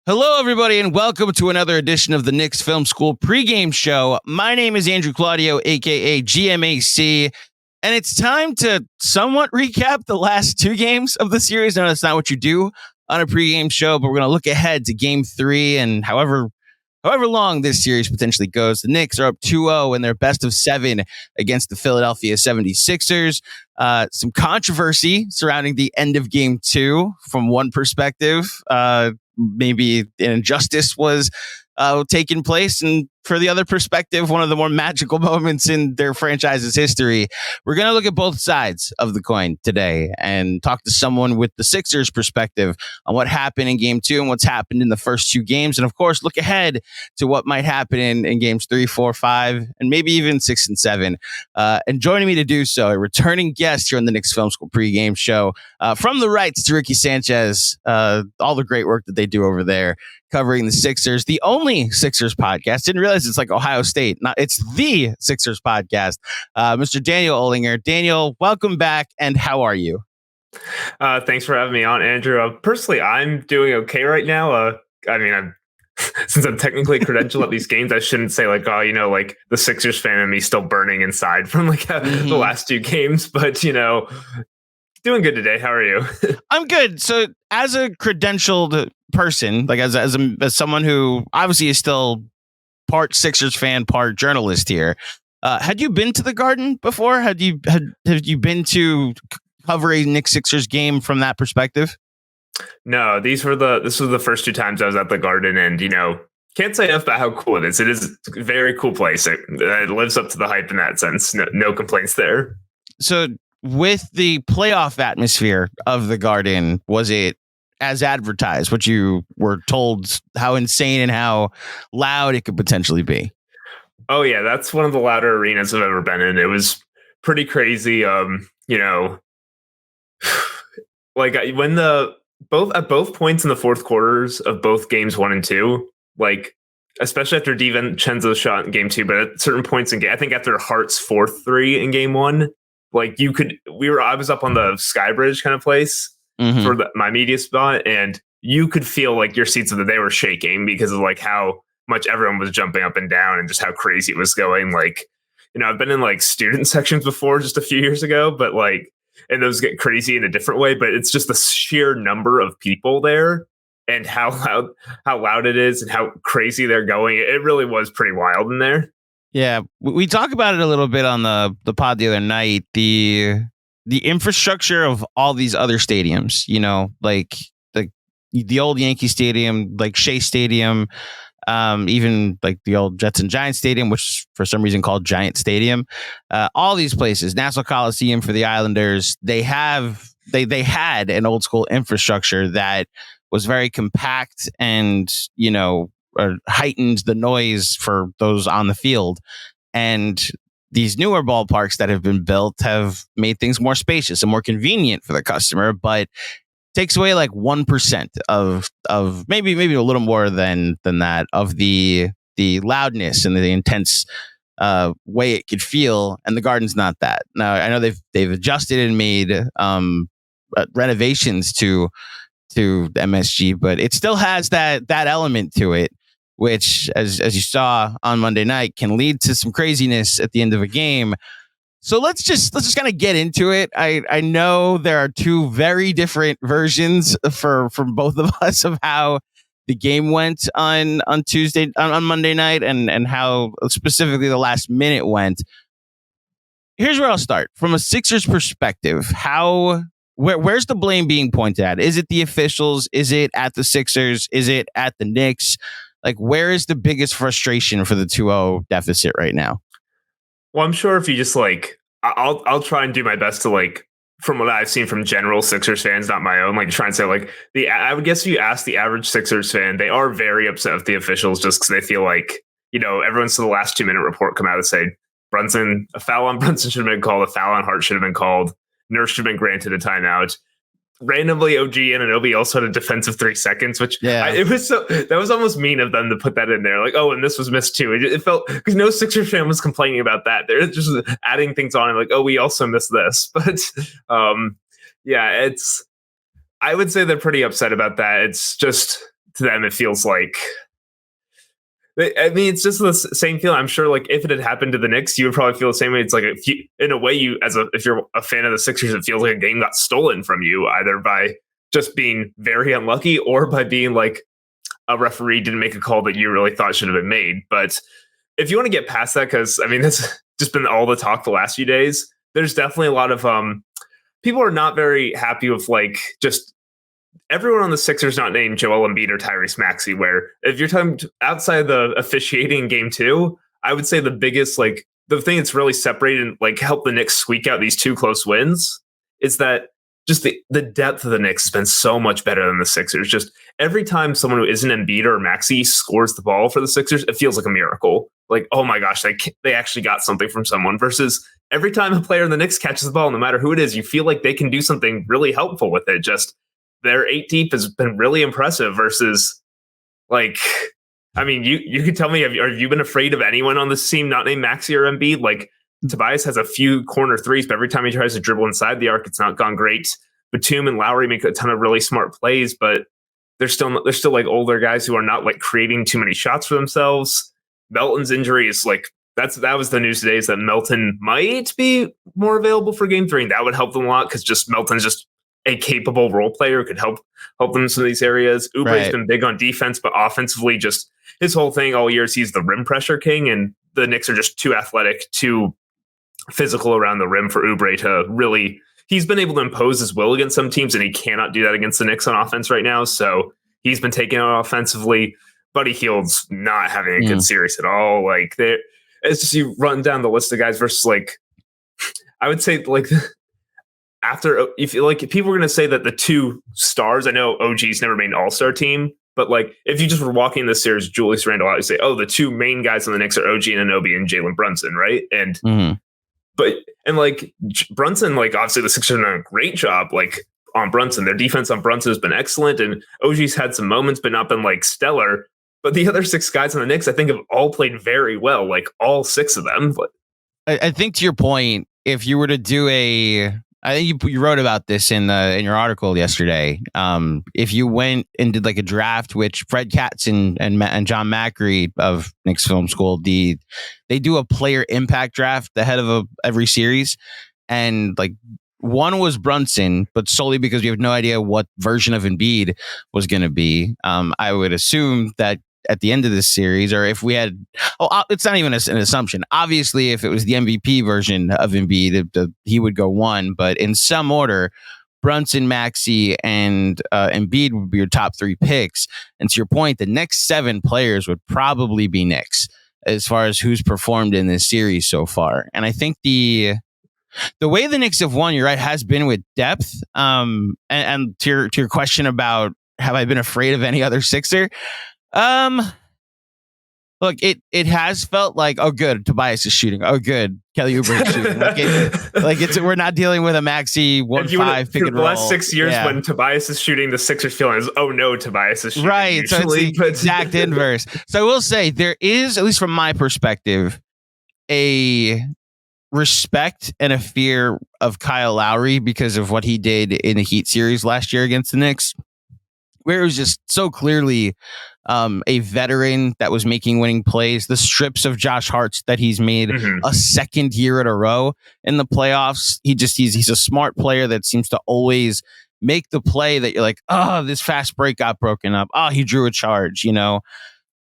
Hello, everybody, and welcome to another edition of the Knicks Film School Pregame Show. My name is Andrew Claudio, a.k.a. GMAC, and it's time to somewhat recap the last two games of the series. No, that's not what you do on a pregame show, but we're going to look ahead to Game 3 and however long this series potentially goes. The Knicks are up 2-0 in their best of 7 against the Philadelphia 76ers. Some controversy surrounding the end of Game 2 from one perspective. Maybe an injustice was taking place, and for the other perspective, one of the more magical moments in their franchise's history. We're going to look at both sides of the coin today and talk to someone with the Sixers perspective on what happened in Game 2 and what's happened in the first two games, and of course look ahead to what might happen in Games 3, 4, 5, and maybe even 6 and 7. And joining me to do so, a returning guest here on the Knicks Film School pregame show, from the Rights to Ricky Sanchez, all the great work that they do over there covering the Sixers, the only Sixers podcast. Didn't realize it's like Ohio State. It's the Sixers podcast. Mr. Daniel Olinger. Daniel, welcome back, and how are you? Thanks for having me on, Andrew. Personally, I'm doing okay right now. Since I'm technically credentialed at these games, I shouldn't say the Sixers fan in me still burning inside from the last two games, but doing good today. How are you? I'm good. So as a credentialed person, like as someone who obviously is still part Sixers fan, part journalist here, had you been to the Garden before? Have you been to cover a Knicks Sixers game from that perspective? No, this was the first two times I was at the Garden, and can't say enough about how cool it is. It is a very cool place. It lives up to the hype in that sense. No complaints there. So with the playoff atmosphere of the Garden, was it as advertised? What you were told, how insane and how loud it could potentially be? Oh yeah, that's one of the louder arenas I've ever been in. It was pretty crazy. When at both points in the fourth quarters of both games 1 and 2, especially after DiVincenzo's shot in Game 2, but at certain points in game, I think after Hart's 4-3 in Game 1, I was up on the Sky Bridge kind of place for my media spot, and you could feel your seats they were shaking because of how much everyone was jumping up and down and just how crazy it was going. I've been in student sections before just a few years ago, but and those get crazy in a different way, but it's just the sheer number of people there and how loud it is and how crazy they're going. It really was pretty wild in there. Yeah, we talked about it a little bit on the pod the other night. The infrastructure of all these other stadiums, the old Yankee Stadium, Shea Stadium, even the old Jets and Giants Stadium, which for some reason called Giant Stadium. All these places, Nassau Coliseum for the Islanders, they had an old school infrastructure that was very compact and heightened the noise for those on the field. And these newer ballparks that have been built have made things more spacious and more convenient for the customer, but takes away 1% of maybe a little more than that of the loudness and the intense way it could feel. And the Garden's not that. Now I know they've adjusted and made renovations to the MSG, but it still has that element to it, which, as you saw on Monday night, can lead to some craziness at the end of a game. So let's just kind of get into it. I know there are two very different versions from both of us of how the game went on Monday night and how specifically the last minute went. Here's where I'll start. From a Sixers perspective, where's the blame being pointed at? Is it the officials? Is it at the Sixers? Is it at the Knicks? Where is the biggest frustration for the 2-0 deficit right now? Well, I'm sure if you just I'll try and do my best to from what I've seen from general Sixers fans, not my own, try and say I would guess if you ask the average Sixers fan, they are very upset with the officials just because they feel everyone's to the last 2-minute report come out and say a foul on Brunson should have been called, a foul on Hart should have been called, Nurse should have been granted a timeout. Randomly, OG Anunoby also had a defensive 3 seconds, which that was almost mean of them to put that in there. And this was missed too. It felt because no Sixers fan was complaining about that. They're just adding things on and we also missed this. But I would say they're pretty upset about that. It's just to them, it feels like. I mean, it's just the same feeling. I'm sure, like, if it had happened to the Knicks, you would probably feel the same way. It's like, in a way, if you're a fan of the Sixers, it feels like a game got stolen from you, either by just being very unlucky or by being like a referee didn't make a call that you really thought should have been made. But if you want to get past that, because I mean, that's just been all the talk the last few days. There's definitely a lot of people are not very happy with like just. Everyone on the Sixers not named Joel Embiid or Tyrese Maxey, where if you're talking outside of the officiating in game 2, I would say the biggest, like the thing that's really separated and like helped the Knicks squeak out these 2 close wins is that just the depth of the Knicks has been so much better than the Sixers. Just every time someone who isn't Embiid or Maxey scores the ball for the Sixers, it feels like a miracle. Like, oh my gosh, they actually got something from someone, versus every time a player in the Knicks catches the ball, no matter who it is, you feel like they can do something really helpful with it. Just their 8 deep has been really impressive versus, like, I mean, you could tell me, have you been afraid of anyone on this team not named Maxey or Embiid? Like, Tobias has a few corner threes, but every time he tries to dribble inside the arc, it's not gone great. Batum and Lowry make a ton of really smart plays, but they're still like older guys who are not like creating too many shots for themselves. Melton's injury is like, that was the news today, is that Melton might be more available for game 3, and that would help them a lot because just Melton's just a capable role player who could help them in some of these areas. Oubre's been big on defense, but offensively, just his whole thing all year is he's the rim pressure king, and the Knicks are just too athletic, too physical around the rim for Oubre to really. He's been able to impose his will against some teams, and he cannot do that against the Knicks on offense right now. So he's been taken out offensively. Buddy Hield's not having a good series at all. Like, it's just you run down the list of guys versus, like, I would say, like, after, if like people are going to say that the 2 stars, I know OG's never made an all-star team, but like if you just were walking this series, Julius Randle, I would say, oh, the 2 main guys on the Knicks are OG Anunoby and Jalen Brunson, right? And but like Brunson, like obviously the Sixers have done a great job like on Brunson. Their defense on Brunson has been excellent, and OG's had some moments, but not been like stellar. But the other 6 guys on the Knicks, I think, have all played very well, like all 6 of them. But I think to your point, if you were to do I think you wrote about this in your article yesterday. If you went and did like a draft, which Fred Katz and John Macri of Knicks Film School, they do a player impact draft ahead of every series, and like one was Brunson, but solely because we have no idea what version of Embiid was going to be. I would assume that at the end of this series, or if we had, it's not even an assumption. Obviously, if it was the MVP version of Embiid, he would go 1. But in some order, Brunson, Maxey, and Embiid would be your top 3 picks. And to your point, the next 7 players would probably be Knicks as far as who's performed in this series so far. And I think the way the Knicks have won, you're right, has been with depth. And to your question about have I been afraid of any other Sixer? Look, it has felt like, oh, good, Tobias is shooting. Oh, good, Kelly Oubre is shooting. We're not dealing with a Maxey 1-5 pick and roll. The last 6 years when Tobias is shooting, the Sixers feeling is, oh no, Tobias is shooting. Right, usually, so it's the exact inverse. So I will say there is, at least from my perspective, a respect and a fear of Kyle Lowry because of what he did in the Heat series last year against the Knicks, where it was just so clearly a veteran that was making winning plays. The strips of Josh Hart's that he's made a second year in a row in the playoffs. He's a smart player that seems to always make the play that you're like, oh, this fast break got broken up. Oh, he drew a charge. You know,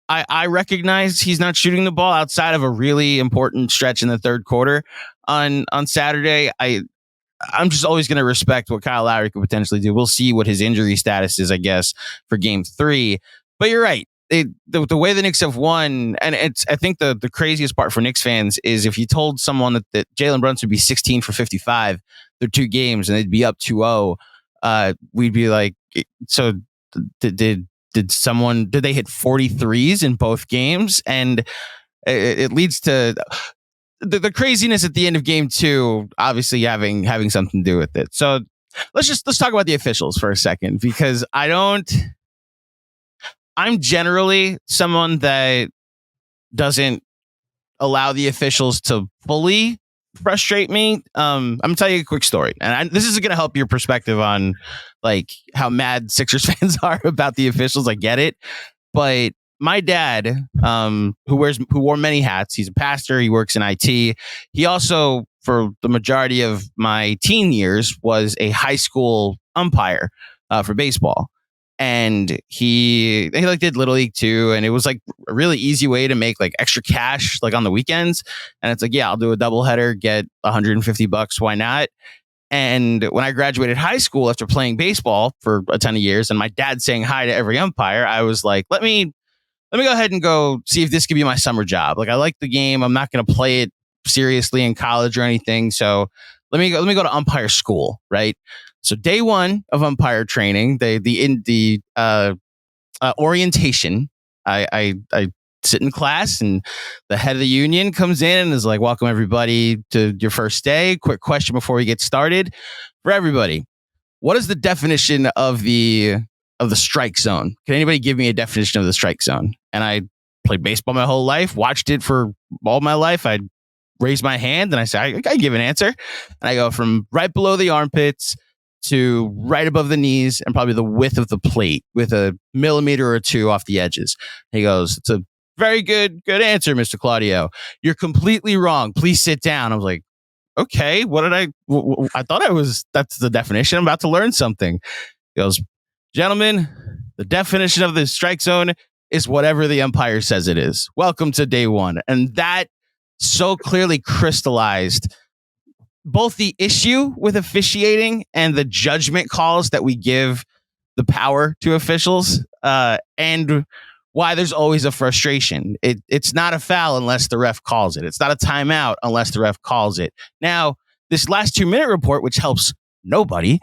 I recognize he's not shooting the ball outside of a really important stretch in the third quarter on Saturday. I'm just always going to respect what Kyle Lowry could potentially do. We'll see what his injury status is, I guess, for game 3. But you're right. The way the Knicks have won, and I think the craziest part for Knicks fans is if you told someone that Jalen Brunson would be 16 for 55 through 2 games and they'd be up 2-0, we'd be like, so did they hit 43s in both games? And it leads to the craziness at the end of game 2, obviously having something to do with it. So let's talk about the officials for a second, because I'm generally someone that doesn't allow the officials to fully frustrate me. I'm gonna tell you a quick story, and this is gonna help your perspective on like how mad Sixers fans are about the officials. I get it, but my dad, who wore many hats, he's a pastor. He works in IT. He also, for the majority of my teen years, was a high school umpire for baseball. And he like did Little League too, and it was like a really easy way to make like extra cash like on the weekends. And it's like, yeah, I'll do a doubleheader, get $150. Why not? And when I graduated high school after playing baseball for a ton of years, and my dad saying hi to every umpire, I was like, let me go ahead and go see if this could be my summer job. Like, I like the game. I'm not going to play it seriously in college or anything. So let me go to umpire school, right? So day one of umpire training, the orientation, I sit in class, and the head of the union comes in and is like, welcome everybody to your first day. Quick question before we get started for everybody. What is the definition of the strike zone? Can anybody give me a definition of the strike zone? And I played baseball my whole life, watched it for all my life. I'd raise my hand and I say, I give an answer. And I go from right below the armpits to right above the knees and probably the width of the plate with a millimeter or two off the edges. He goes, it's a very good answer, Mr. Claudio. You're completely wrong. Please sit down. I was like, okay, I thought that's the definition. I'm about to learn something. He goes, gentlemen, the definition of the strike zone is whatever the umpire says it is. Welcome to day one. And that so clearly crystallized both the issue with officiating and the judgment calls that we give the power to officials, and why there's always a frustration. It's not a foul unless the ref calls it. It's not a timeout unless the ref calls it. Now, this last 2-minute report, which helps nobody,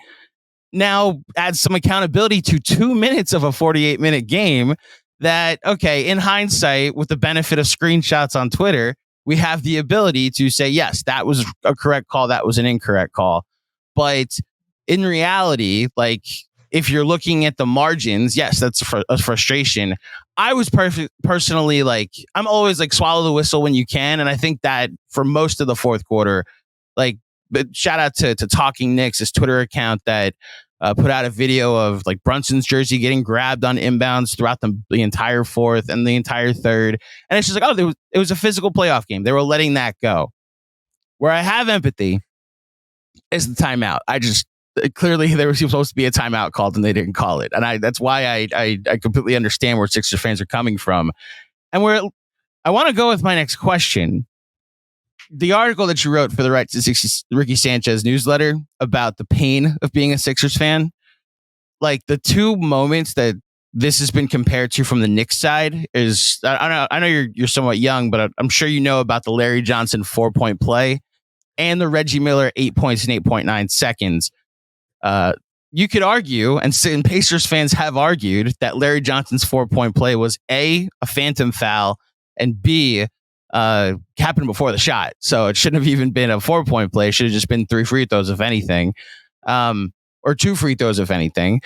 now adds some accountability to 2 minutes of a 48-minute game that, okay, in hindsight, with the benefit of screenshots on Twitter, we have the ability to say, yes, that was a correct call. That was an incorrect call. But in reality, like, if you're looking at the margins, yes, that's a frustration. I was personally like, I'm always like, swallow the whistle when you can. And I think that for most of the fourth quarter, like, but shout out to Talking Knicks, his Twitter account that put out a video of like Brunson's jersey getting grabbed on inbounds throughout the entire fourth and the entire third. And it's just like, oh, it was a physical playoff game. They were letting that go. Where I have empathy is the timeout. Clearly there was supposed to be a timeout called and they didn't call it. And that's why I completely understand where Sixers fans are coming from. And where I want to go with my next question. The article that you wrote for the Right to 60 Ricky Sanchez newsletter about the pain of being a Sixers fan, like the two moments that this has been compared to from the Knicks side is, I know you're somewhat young, but I'm sure you know about the Larry Johnson 4-point play and the Reggie Miller 8 points in 8.9 seconds. You could argue, and Pacers fans have argued, that Larry Johnson's 4-point play was A, a phantom foul, and B, happened before the shot. So it shouldn't have even been a 4-point play. It should have just been 3 free throws, if anything, or 2 free throws, if anything.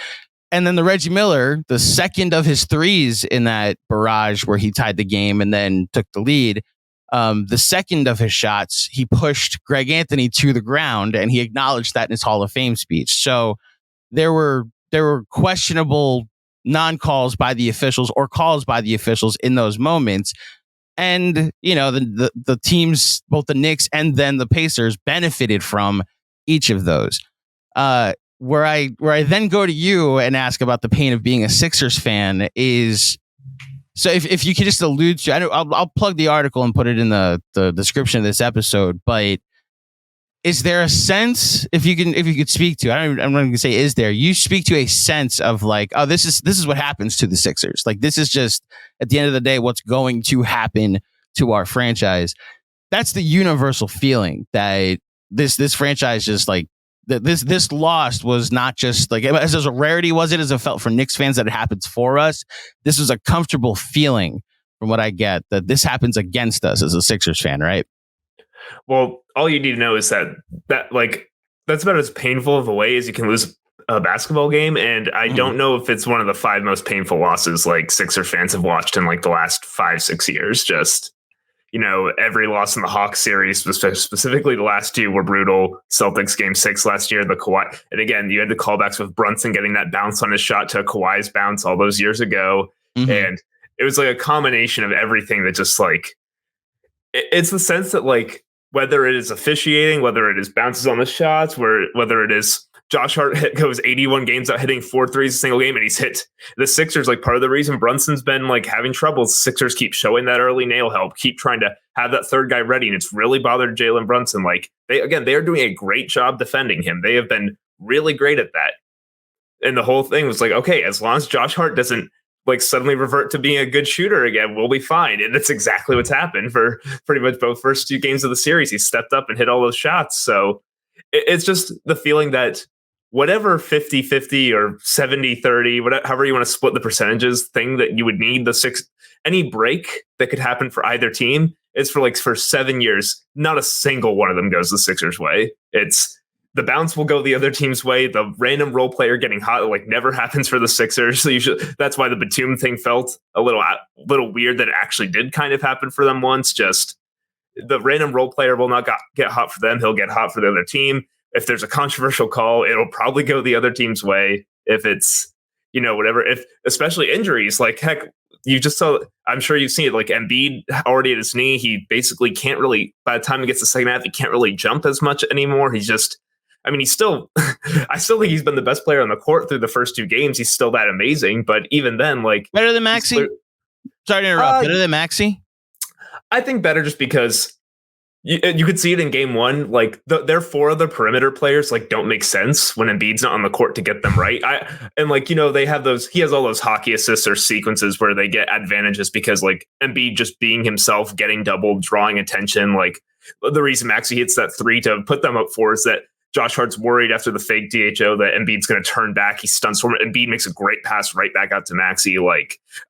And then the Reggie Miller, the second of his threes in that barrage where he tied the game and then took the lead, the second of his shots, he pushed Greg Anthony to the ground, and he acknowledged that in his Hall of Fame speech. So there were questionable non-calls by the officials or calls by the officials in those moments. And, you know, the teams, both the Knicks and then the Pacers, benefited from each of those. Where I then go to you and ask about the pain of being a Sixers fan is, so if you could just allude to, I'll plug the article and put it in the description of this episode, but is there a sense, if you could speak to, I'm not going to say is there, you speak to a sense of like, oh, this is what happens to the Sixers. Like, this is just, at the end of the day, what's going to happen to our franchise. That's the universal feeling that this franchise just like, this loss was not just like, as a rarity was it, as it felt for Knicks fans that it happens for us. This was a comfortable feeling from what I get, that this happens against us as a Sixers fan, right? Well, all you need to know is that like, that's about as painful of a way as you can lose a basketball game. And I don't know if it's one of the 5 most painful losses like Sixer fans have watched in like the last 5-6 years. Just, every loss in the Hawks series, specifically the last two, were brutal. Celtics game 6 last year, the Kawhi. And again, you had the callbacks with Brunson getting that bounce on his shot to Kawhi's bounce all those years ago. Mm-hmm. And it was like a combination of everything that just like, it's the sense that like, whether it is officiating, whether it is bounces on the shots, whether it is Josh Hart goes 81 games out hitting 4 threes a single game, and he's hit the Sixers. Like, part of the reason Brunson's been like having troubles, Sixers keep showing that early nail help, keep trying to have that third guy ready, and it's really bothered Jalen Brunson. Like, they are doing a great job defending him. They have been really great at that. And the whole thing was like, okay, as long as Josh Hart doesn't like suddenly revert to being a good shooter again, we'll be fine. And that's exactly what's happened for pretty much both first 2 games of the series. He stepped up and hit all those shots. So it's just the feeling that whatever 50-50 or 70-30, whatever, however you want to split the percentages thing that you would need, any break that could happen for either team is for 7 years. Not a single one of them goes the Sixers' way. It's the bounce will go the other team's way. The random role player getting hot never happens for the Sixers. So that's why the Batum thing felt a little weird that it actually did kind of happen for them once. Just the random role player will not get hot for them. He'll get hot for the other team. If there's a controversial call, it'll probably go the other team's way. If it's, whatever, if especially injuries, like heck, you just saw, I'm sure you've seen it, like Embiid already at his knee. He basically can't really, by the time he gets the second half, he can't really jump as much anymore. He's just, he's still, I still think he's been the best player on the court through the first 2 games. He's still that amazing. But even then, better than Maxey? Sorry to interrupt. Better than Maxey? I think better just because you could see it in game 1. Their 4 other perimeter players don't make sense when Embiid's not on the court to get them right. They have those, he has all those hockey assists or sequences where they get advantages because Embiid just being himself, getting doubled, drawing attention. The reason Maxey hits that 3 to put them up 4 is that Josh Hart's worried after the fake DHO that Embiid's going to turn back. He stunts for him. Embiid makes a great pass right back out to Maxey.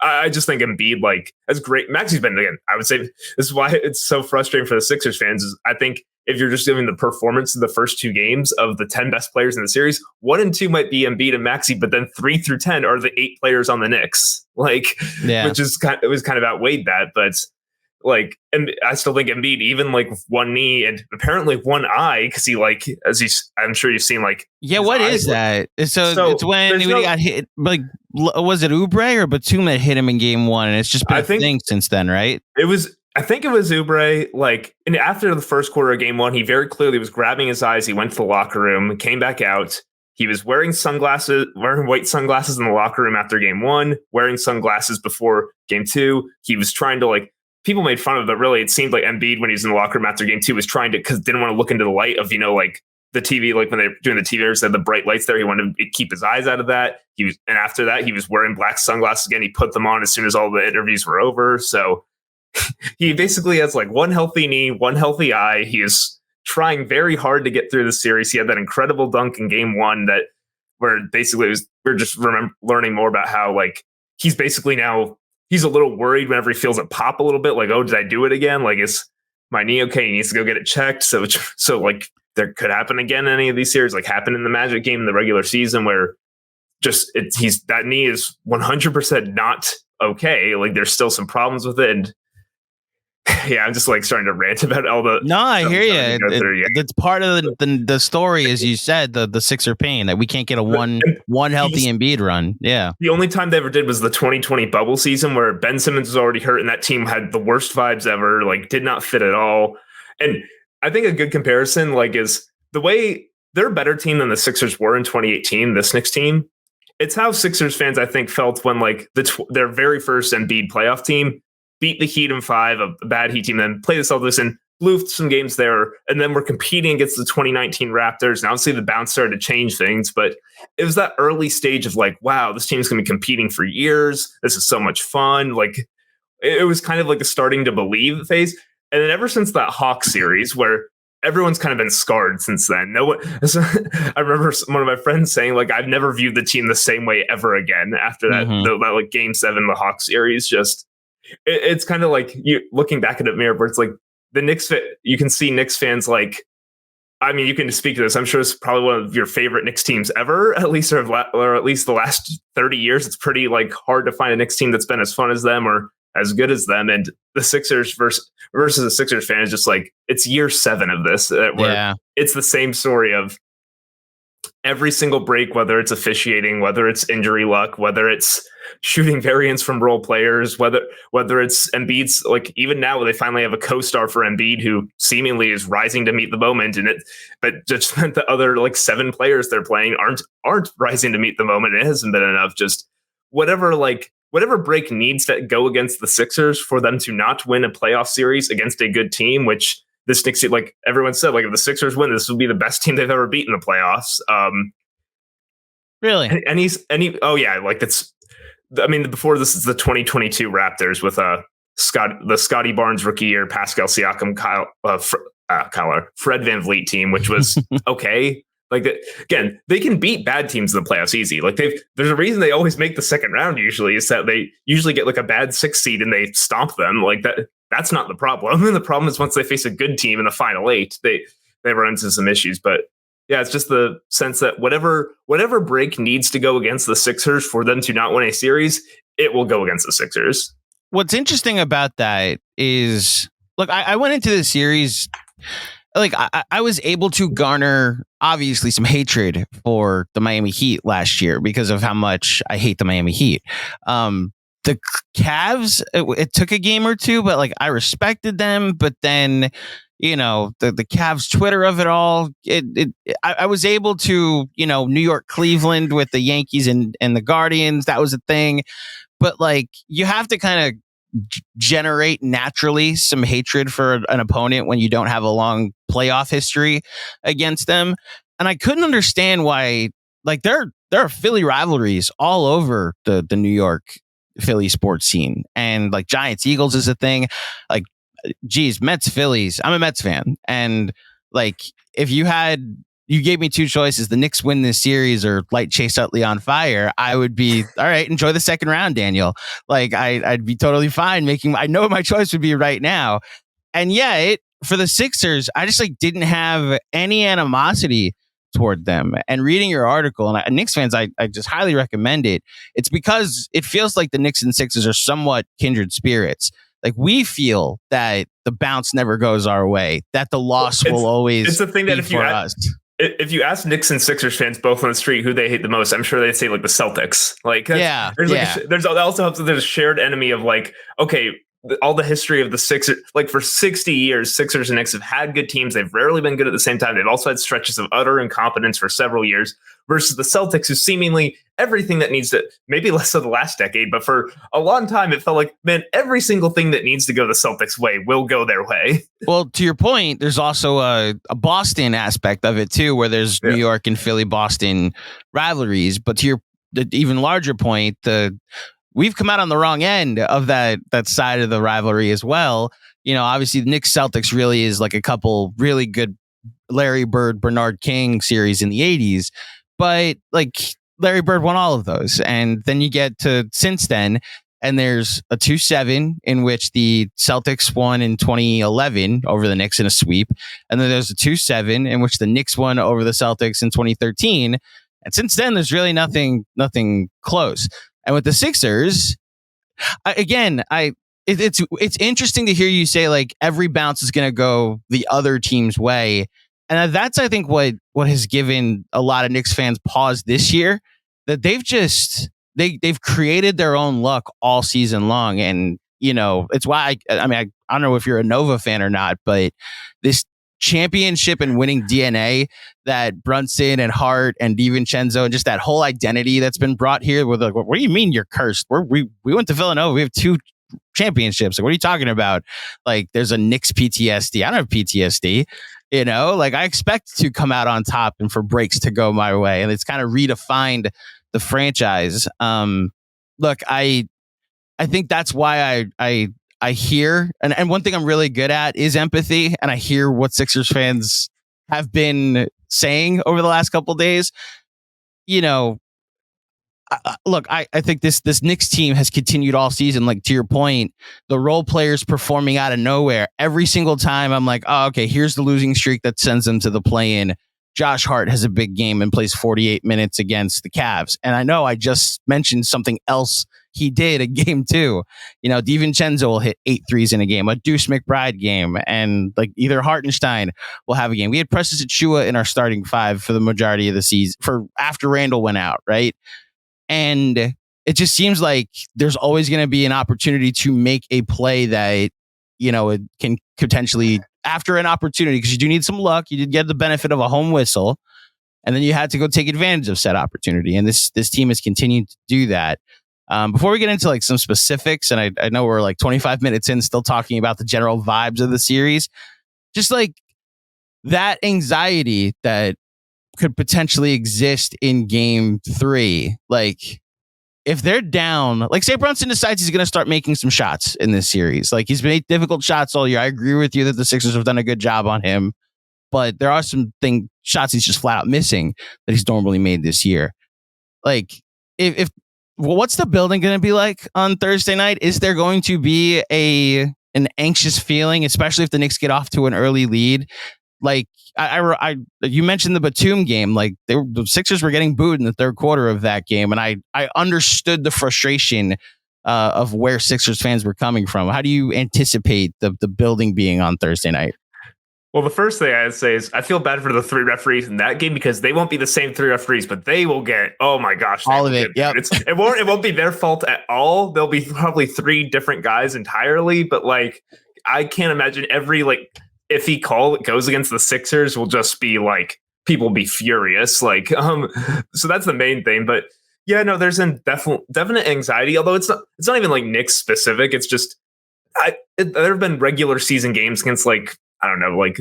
I just think Embiid, as great. Maxey's been, again, I would say this is why it's so frustrating for the Sixers fans is I think if you're just doing the performance in the first 2 games of the 10 best players in the series, 1 and 2 might be Embiid and Maxey, but then 3 through 10 are the 8 players on the Knicks, which is it was kind of outweighed that, but and I still think Embiid, even with 1 knee and apparently 1 eye, because he I'm sure you've seen what is that? So it's when he got hit. Was it Oubre or Batum that hit him in game 1? And it's just been a thing since then, right? I think it was Oubre. And after the first quarter of game 1, he very clearly was grabbing his eyes. He went to the locker room, came back out. He was wearing white sunglasses in the locker room after game 1, wearing sunglasses before game 2. He was trying to people made fun of it, but really it seemed like Embiid when he was in the locker room after game 2 was trying to, because didn't want to look into the light of, the TV, when they're doing the TV, had the bright lights there. He wanted to keep his eyes out of that. And after that, he was wearing black sunglasses again. He put them on as soon as all the interviews were over. So he basically has 1 healthy knee, 1 healthy eye. He is trying very hard to get through the series. He had that incredible dunk in game 1 where basically we're just learning more about how he's basically now, he's a little worried whenever he feels it pop a little bit. Oh, did I do it again? Is my knee okay? He needs to go get it checked. So there could happen again in any of these series, happened in the Magic game in the regular season where that knee is 100% not okay. There's still some problems with it. And yeah, I'm just starting to rant about all the. No, I hear you. It's part of the story, as you said, the Sixer pain that we can't get a one healthy Embiid run. Yeah, the only time they ever did was the 2020 bubble season where Ben Simmons was already hurt and that team had the worst vibes ever. Did not fit at all. And I think a good comparison is the way they're a better team than the Sixers were in 2018. This Knicks team, it's how Sixers fans I think felt when their very first Embiid playoff team beat the Heat in 5, a bad Heat team, then play the Celtics and blew some games there. And then we're competing against the 2019 Raptors. And obviously the bounce started to change things, but it was that early stage of wow, this team's going to be competing for years. This is so much fun. It was kind of the starting to believe phase. And then ever since that Hawks series where everyone's kind of been scarred since then. I remember one of my friends saying I've never viewed the team the same way ever again after that, that game 7, the Hawks series, just, it's kind of you looking back at it mirror where it's the Knicks, you can see Knicks fans you can speak to this. I'm sure it's probably one of your favorite Knicks teams ever, at least, or at least the last 30 years. It's pretty hard to find a Knicks team that's been as fun as them or as good as them. And the Sixers versus the Sixers fan is just like, it's year 7 of this, where it's the same story of every single break, whether it's officiating, whether it's injury luck, whether it's shooting variants from role players, whether it's Embiid's, like even now they finally have a co-star for Embiid who seemingly is rising to meet the moment, but just meant the other like 7 players they're playing aren't rising to meet the moment. It hasn't been enough. Just whatever break needs to go against the Sixers for them to not win a playoff series against a good team, which this Knicks, like everyone said, like if the Sixers win, this will be the best team they've ever beaten in the playoffs. Really? Before this is the 2022 Raptors with the Scotty Barnes rookie year, Pascal Siakam, Fred VanVleet team, which was okay. Like again, they can beat bad teams in the playoffs easy. Like there's a reason they always make the second round. Usually, is that they usually get like a bad 6 seed and they stomp them. Like that. That's not the problem. And the problem is once they face a good team in the final 8, they run into some issues. But yeah, it's just the sense that whatever break needs to go against the Sixers for them to not win a series, it will go against the Sixers. What's interesting about that is, look, I went into the series, like I was able to garner obviously some hatred for the Miami Heat last year because of how much I hate the Miami Heat. The Cavs, it took a game or two, but like I respected them. But then, the Cavs Twitter of it all, I was able to, New York, Cleveland with the Yankees and the Guardians. That was a thing. But like you have to kind of generate naturally some hatred for an opponent when you don't have a long playoff history against them. And I couldn't understand why, like there are Philly rivalries all over the New York Philly sports scene, and like Giants Eagles is a thing. Like, geez, Mets Phillies, I'm a Mets fan, and like if you gave me 2 choices, the Knicks win this series or light Chase Utley on fire, I would be all right. Enjoy the second round, Daniel. Like I'd be totally fine I know what my choice would be right now. And yeah, for the Sixers, I just like didn't have any animosity toward them. And reading your article, and Knicks fans, I just highly recommend it. It's because it feels like the Knicks and Sixers are somewhat kindred spirits. Like we feel that the bounce never goes our way, that the loss will always. It's the thing that if you ask Knicks and Sixers fans both on the street who they hate the most, I'm sure they'd say like the Celtics. Like there's also helps that there's a shared enemy of like, okay, all the history of the Sixers, like for 60 years, Sixers and Knicks have had good teams. They've rarely been good at the same time. They've also had stretches of utter incompetence for several years versus the Celtics, who seemingly everything that needs to, maybe less of the last decade, but for a long time, it felt like, man, every single thing that needs to go the Celtics' way will go their way. Well, to your point, there's also a Boston aspect of it too, where there's New York and Philly, Boston rivalries. But to the even larger point, we've come out on the wrong end of that side of the rivalry as well. Obviously the Knicks Celtics really is like a couple really good Larry Bird, Bernard King series in the 80s, but like Larry Bird won all of those. And then you get to since then, and there's a 2-7 in which the Celtics won in 2011 over the Knicks in a sweep. And then there's a 2-7 in which the Knicks won over the Celtics in 2013. And since then, there's really nothing close. And with the Sixers, it's interesting to hear you say like every bounce is going to go the other team's way. And that's, I think, what has given a lot of Knicks fans pause this year, that they've created their own luck all season long. And, it's why I don't know if you're a Nova fan or not, but this championship and winning DNA that Brunson and Hart and DiVincenzo and just that whole identity that's been brought here with like, what do you mean you're cursed? We went to Villanova. We have 2 championships. Like, what are you talking about? Like, there's a Knicks PTSD. I don't have PTSD. Like I expect to come out on top and for breaks to go my way. And it's kind of redefined the franchise. Look, I think that's why I hear, and one thing I'm really good at is empathy, and I hear what Sixers fans have been saying over the last couple of days. Look, I think this Knicks team has continued all season. Like, to your point, the role players performing out of nowhere. Every single time I'm like, oh, okay, here's the losing streak that sends them to the play-in. Josh Hart has a big game and plays 48 minutes against the Cavs. And I know I just mentioned something else he did in game 2. DiVincenzo will hit 8 threes in a game, a Deuce McBride game, and like either Hartenstein will have a game. We had Precious Achiuwa in our starting 5 for the majority of the season for after Randle went out, right? And it just seems like there's always going to be an opportunity to make a play that, it can potentially after an opportunity, because you do need some luck. You did get the benefit of a home whistle, and then you had to go take advantage of said opportunity. And this team has continued to do that. Before we get into like some specifics, and I know we're like 25 minutes in still talking about the general vibes of the series, just like that anxiety that could potentially exist in game 3. Like if they're down, like say Brunson decides he's going to start making some shots in this series. Like he's made difficult shots all year. I agree with you that the Sixers have done a good job on him, but there are some shots he's just flat out missing that he's normally made this year. Like if what's the building going to be like on Thursday night? Is there going to be an anxious feeling, especially if the Knicks get off to an early lead? Like you mentioned the Batum game, like the Sixers were getting booed in the third quarter of that game. And I understood the frustration of where Sixers fans were coming from. How do you anticipate the building being on Thursday night? Well, the first thing I'd say is I feel bad for the 3 referees in that game because they won't be the same 3 referees, but they will get, oh my gosh, all of it. Yeah, it won't be their fault at all. There'll be probably 3 different guys entirely, but like I can't imagine every like iffy call that goes against the Sixers will just be like people will be furious. Like so that's the main thing. But yeah, no, there's a definite anxiety. Although it's not even like Knicks specific. It's just there have been regular season games against like, I don't know, like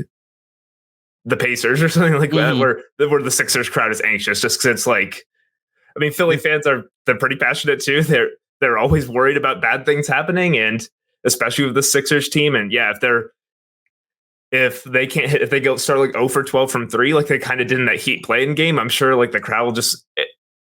the Pacers or something like that, where the Sixers crowd is anxious just because it's like, I mean, Philly fans they're pretty passionate too. They're always worried about bad things happening, and especially with the Sixers team. And yeah, if they can't hit, if they go start like 0 for 12 from 3, like they kind of did in that Heat play-in game, I'm sure like the crowd will just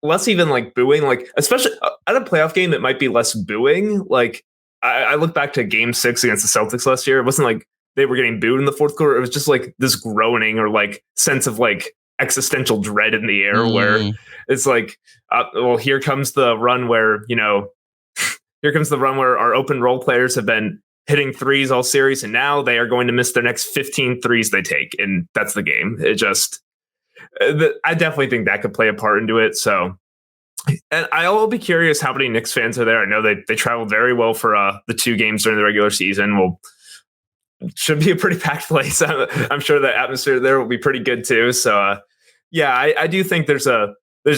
less even like booing, like especially at a playoff game, it might be less booing. Like I look back to game 6 against the Celtics last year. It wasn't like they were getting booed in the fourth quarter. It was just like this groaning or like sense of like existential dread in the air where it's like, well, here comes the run where, our open role players have been hitting threes all series, and now they are going to miss their next 15 threes they take. And that's the game. It just, I definitely think that could play a part into it. So, and I'll be curious how many Knicks fans are there. I know they traveled very well for the 2 games during the regular season. Well, should be a pretty packed place. I'm sure the atmosphere there will be pretty good too. So, yeah, I do think there's a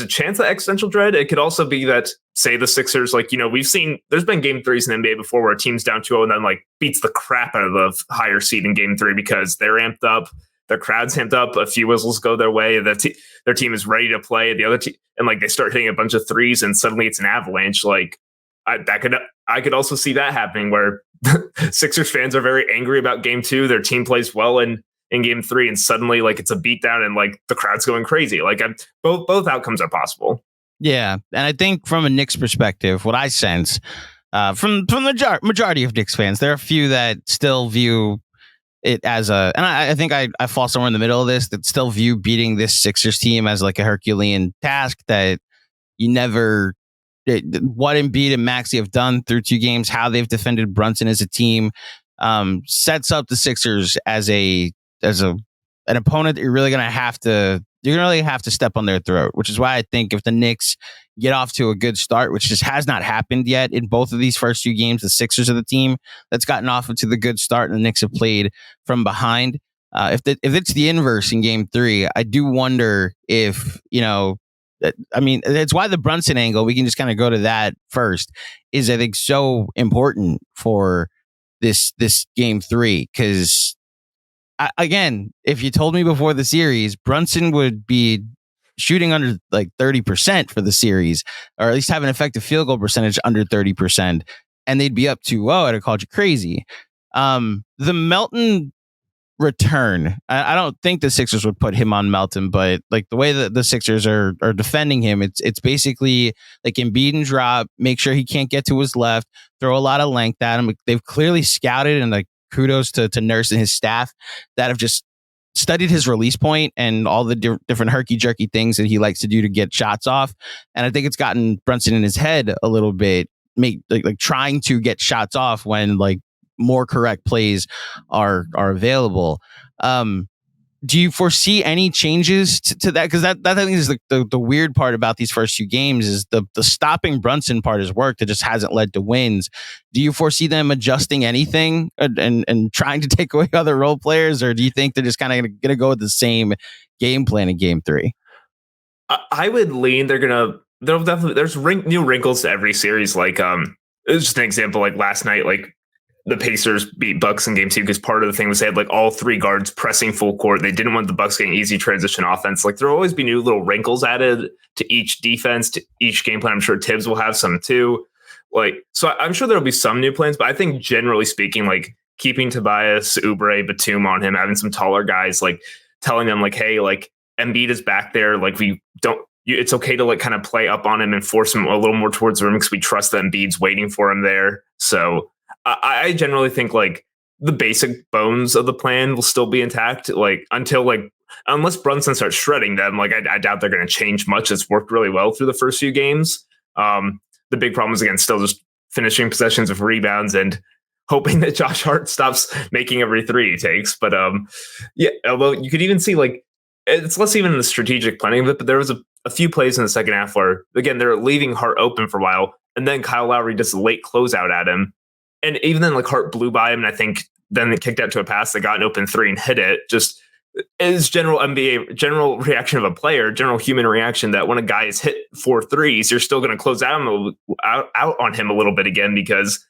chance of existential dread. It could also be that, say, the Sixers, like, we've seen there's been game 3s in the NBA before where a team's down 2-0 and then like beats the crap out of the higher seed in game 3 because they're amped up, their crowd's amped up, a few whistles go their way, their team is ready to play, the other team, and like they start hitting a bunch of threes and suddenly it's an avalanche. Like I could also see that happening where Sixers fans are very angry about game 2. Their team plays well in game 3 and suddenly like it's a beatdown and like the crowd's going crazy. Like both outcomes are possible. Yeah. And I think from a Knicks perspective, what I sense from the majority of Knicks fans, there are a few that still view it as and I think I fall somewhere in the middle of this, that still view beating this Sixers team as like a Herculean task that you never, what Embiid and Maxey have done through 2 games, how they've defended Brunson as a team, sets up the Sixers as an opponent that you're really going to have to step on their throat, which is why I think if the Knicks get off to a good start, which just has not happened yet in both of these first 2 games, the Sixers are the team that's gotten off to the good start and the Knicks have played from behind. If it's the inverse in game 3, I do wonder if, I mean, it's why the Brunson angle, we can just kind of go to that first, is I think so important for this game 3. Because again, if you told me before the series, Brunson would be shooting under like 30% for the series, or at least have an effective field goal percentage under 30%, and they'd be up 2-0, I'd have called you crazy. The Melton return, I don't think the Sixers would put him on Melton, but like the way that the Sixers are defending him, it's basically like Embiid and drop, make sure he can't get to his left, throw a lot of length at him. They've clearly scouted, and like kudos to Nurse and his staff that have just studied his release point and all the different herky-jerky things that he likes to do to get shots off. And I think it's gotten Brunson in his head a little bit make like trying to get shots off when like more correct plays are available. Do you foresee any changes to that? Because that I think is the weird part about these first 2 games is the stopping Brunson part has worked. It just hasn't led to wins. Do you foresee them adjusting anything and trying to take away other role players, or do you think they're just kind of going to go with the same game plan in Game 3? I would lean there'll definitely there's new wrinkles to every series. Like it's just an example. Like last night, like the Pacers beat Bucks in Game 2 because part of the thing was they had like all 3 guards pressing full court. They didn't want the Bucks getting easy transition offense. Like there'll always be new little wrinkles added to each defense, to each game plan. I'm sure Tibbs will have some too. Like, so I'm sure there'll be some new plans, but I think generally speaking, like keeping Tobias, Oubre, Batum on him, having some taller guys, like telling them like, hey, like Embiid is back there. Like it's okay to like kind of play up on him and force him a little more towards the rim because we trust that Embiid's waiting for him there. So I generally think like the basic bones of the plan will still be intact, like until like unless Brunson starts shredding them, like I doubt they're going to change much. It's worked really well through the first few games. The big problem is again still just finishing possessions of rebounds and hoping that Josh Hart stops making every 3 he takes. But yeah, although you could even see like it's less even in the strategic planning of it, but there was a few plays in the second half where again they're leaving Hart open for a while, and then Kyle Lowry does a late closeout at him. And even then, like Hart blew by him, and I think then they kicked out to a pass that got an open 3 and hit it. Just is general reaction of a player, general human reaction that when a guy is hit 4 threes, you're still going to close out on him a little bit again because,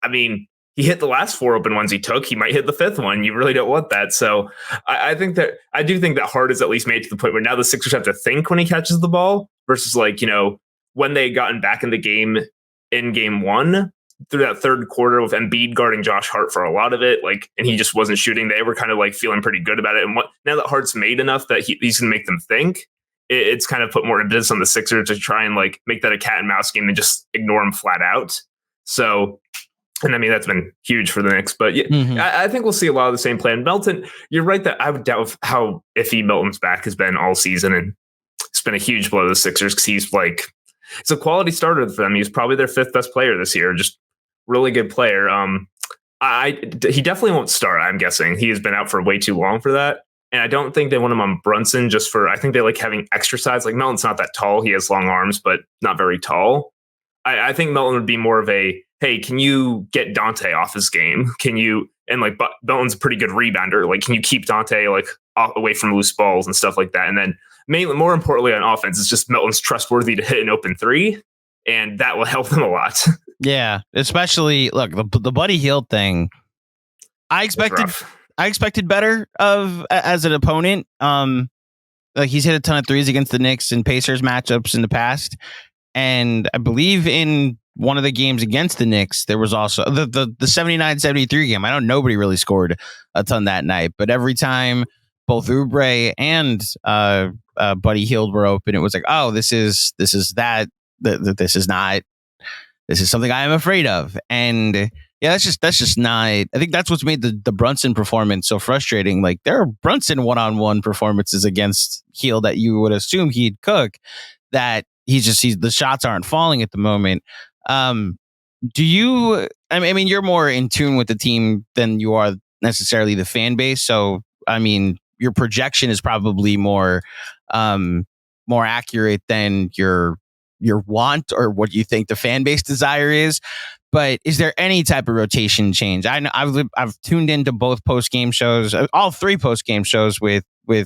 I mean, he hit the last 4 open ones he took. He might hit the 5th one. You really don't want that. So I do think that Hart is at least made to the point where now the Sixers have to think when he catches the ball versus like, you know, when they gotten back in the game in Game 1. Through that third quarter with Embiid guarding Josh Hart for a lot of it, like, and he just wasn't shooting. They were kind of like feeling pretty good about it. And now that Hart's made enough that he's going to make them think, it's kind of put more impetus on the Sixers to try and like make that a cat and mouse game and just ignore him flat out. So, and I mean, that's been huge for the Knicks, but yeah, I think we'll see a lot of the same plan. Melton, you're right that I would doubt how iffy Melton's back has been all season. And it's been a huge blow to the Sixers because he's like, it's a quality starter for them. He's probably their 5th best player this year. Just really good player. He definitely won't start, I'm guessing. He has been out for way too long for that. And I don't think they want him on Brunson I think they like having extra size. Like Melton's not that tall. He has long arms, but not very tall. I think Melton would be more of a, hey, can you get Dante off his game? And like Melton's a pretty good rebounder. Like, can you keep Dante like away from loose balls and stuff like that? And then mainly, more importantly on offense, it's just Melton's trustworthy to hit an open 3. And that will help them a lot. Yeah, especially look the Buddy Hield thing. I expected better as an opponent. Like he's hit a ton of threes against the Knicks and Pacers matchups in the past, and I believe in one of the games against the Knicks there was also the 79-73 game. I know nobody really scored a ton that night, but every time both Oubre and Buddy Hield were open, it was like, oh, this is something I am afraid of. And yeah, that's just not, I think that's what's made the Brunson performance so frustrating. Like there are Brunson one-on-one performances against Hield that you would assume he'd cook, that the shots aren't falling at the moment. I mean, you're more in tune with the team than you are necessarily the fan base. So, I mean, your projection is probably more accurate than your want or what you think the fan base desire is. But is there any type of rotation change? I know I've tuned into both post game shows, all 3 post game shows with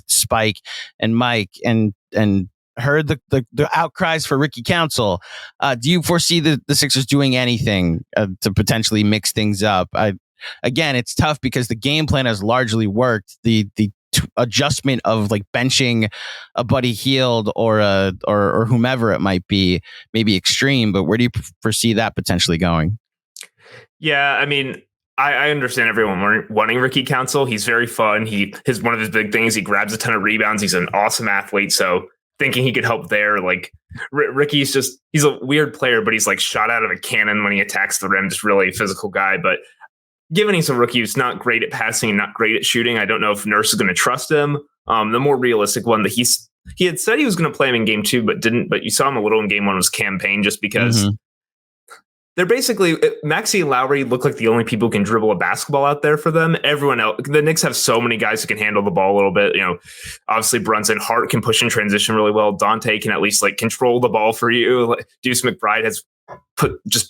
Spike and Mike, and heard the outcries for Ricky Council. Do you foresee the Sixers doing anything to potentially mix things up? Again, it's tough because the game plan has largely worked. The adjustment of like benching a Buddy Hield or whomever it might be, maybe extreme, but where do you foresee that potentially going? Yeah, I mean, I understand everyone wanting Ricky Council. He's very fun. One of his big things, he grabs a ton of rebounds. He's an awesome athlete. So thinking he could help there, like Ricky's he's a weird player, but he's like shot out of a cannon when he attacks the rim. Just really a physical guy, but given he's a rookie who's not great at passing and not great at shooting, I don't know if Nurse is going to trust him. The more realistic one that he had said he was going to play him in Game 2, but didn't. But you saw him a little in Game 1 was campaign, just because they're basically Maxey and Lowry look like the only people who can dribble a basketball out there for them. Everyone else, the Knicks have so many guys who can handle the ball a little bit. Obviously Brunson, Hart can push in transition really well. Dante can at least like control the ball for you. Deuce McBride has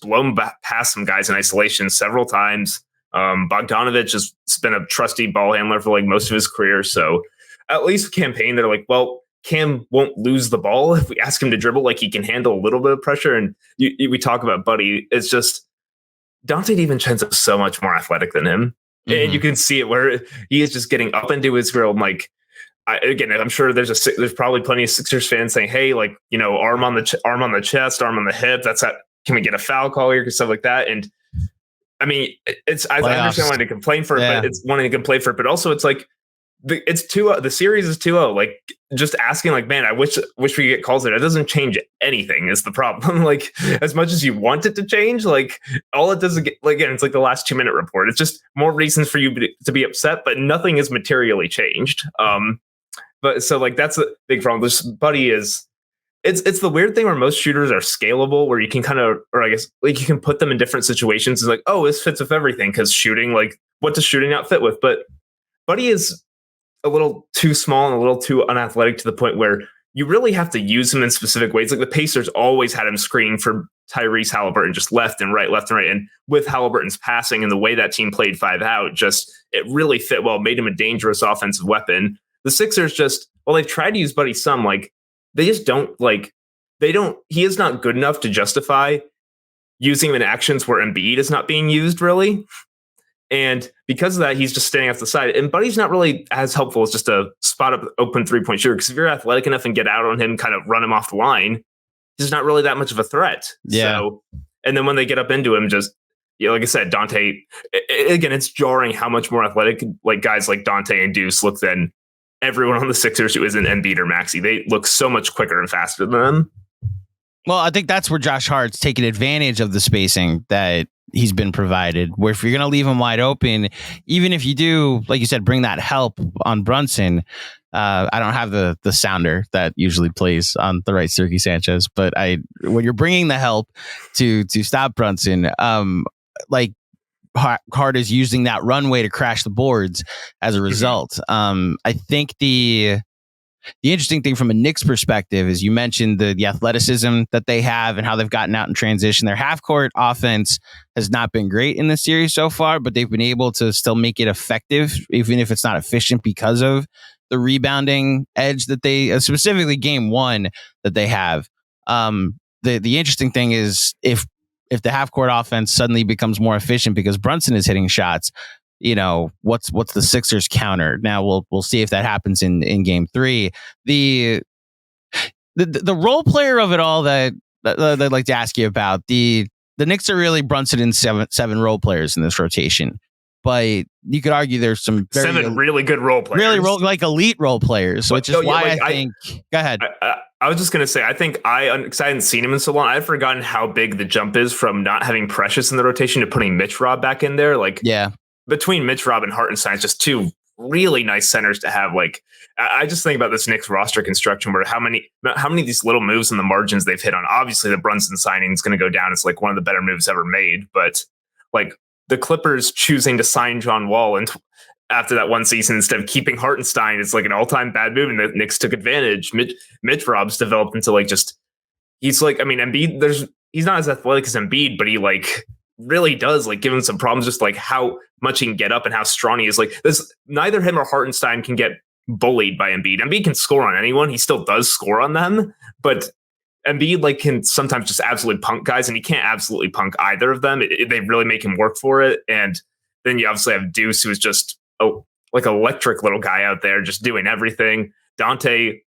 blown past some guys in isolation several times. Bogdanovich has been a trusty ball handler for like most of his career. So at least campaign, they're like, well, Cam won't lose the ball if we ask him to dribble. Like he can handle a little bit of pressure. And we talk about Buddy. It's just Dante DiVincenzo is so much more athletic than him. Mm-hmm. And you can see it where he is just getting up into his grill. Like, I'm sure there's probably plenty of Sixers fans saying, hey, like, arm on the chest, arm on the hip. Can we get a foul call here? Stuff like that. And I mean, I understand wanting to complain for it, but it's wanting to complain for it. But also it's like, it's 2-0. The series is 2-0. Like just asking, like, man, I wish we get calls there. It doesn't change anything. Is the problem? Like as much as you want it to change, like all it does is again, it's like the last 2-minute report. It's just more reasons for you to be upset, but nothing is materially changed. But so like that's a big problem. This Buddy is. It's the weird thing where most shooters are scalable, where you can kind of, or I guess like you can put them in different situations. It's like, oh, this fits with everything because shooting, like what does shooting not fit with? But Buddy is a little too small and a little too unathletic to the point where you really have to use him in specific ways. Like the Pacers always had him screen for Tyrese Halliburton, just left and right. And with Halliburton's passing and the way that team played 5 out, just it really fit well, made him a dangerous offensive weapon. The Sixers they've tried to use Buddy some, like they just don't he is not good enough to justify using him in actions where Embiid is not being used really. And because of that, he's just standing off the side. And Buddy's not really as helpful as just a spot up open 3-point shooter. Because if you're athletic enough and get out on him, kind of run him off the line, he's not really that much of a threat. Yeah. So, and then when they get up into him, just like I said, Dante, again, it's jarring how much more athletic like guys like Dante and Deuce look than everyone on the Sixers who isn't Embiid or Maxey. They look so much quicker and faster than them. Well, I think that's where Josh Hart's taking advantage of the spacing that he's been provided, where if you're going to leave him wide open, even if you do, like you said, bring that help on Brunson, I don't have the sounder that usually plays on the right Sirki Sanchez, but when you're bringing the help to stop Brunson, like Hart is using that runway to crash the boards as a result. I think the interesting thing from a Knicks perspective is you mentioned the athleticism that they have and how they've gotten out in transition. Their half-court offense has not been great in this series so far, but they've been able to still make it effective, even if it's not efficient because of the rebounding edge that they, specifically game 1 that they have. The interesting thing is if the half-court offense suddenly becomes more efficient because Brunson is hitting shots, what's the Sixers counter? Now we'll see if that happens in game 3. The role player of it all that I'd like to ask you about, the Knicks are really Brunson and seven role players in this rotation, but you could argue there's some seven really good role players, really elite role players, which is why I think. Go ahead. I was just going to say, I think because I hadn't seen him in so long, I've forgotten how big the jump is from not having Precious in the rotation to putting Mitch Rob back in there. Like, yeah. Between Mitch Rob and Hartenstein, it's just 2 really nice centers to have. Like, I just think about this Knicks roster construction where how many of these little moves in the margins they've hit on. Obviously, the Brunson signing is going to go down. It's like one of the better moves ever made. But like the Clippers choosing to sign John Wall and after that one season instead of keeping Hartenstein, it's like an all-time bad move. And the Knicks took advantage. Mitch Rob's developed into like he's like, I mean, Embiid, he's not as athletic as Embiid, but he like really does like give him some problems, just like how much he can get up and how strong he is. Like neither him or Hartenstein can get bullied by Embiid. Embiid can score on anyone. He still does score on them, but Embiid like can sometimes just absolutely punk guys, and he can't absolutely punk either of them. They really make him work for it. And then you obviously have Deuce, who is just like electric little guy out there just doing everything. Dante,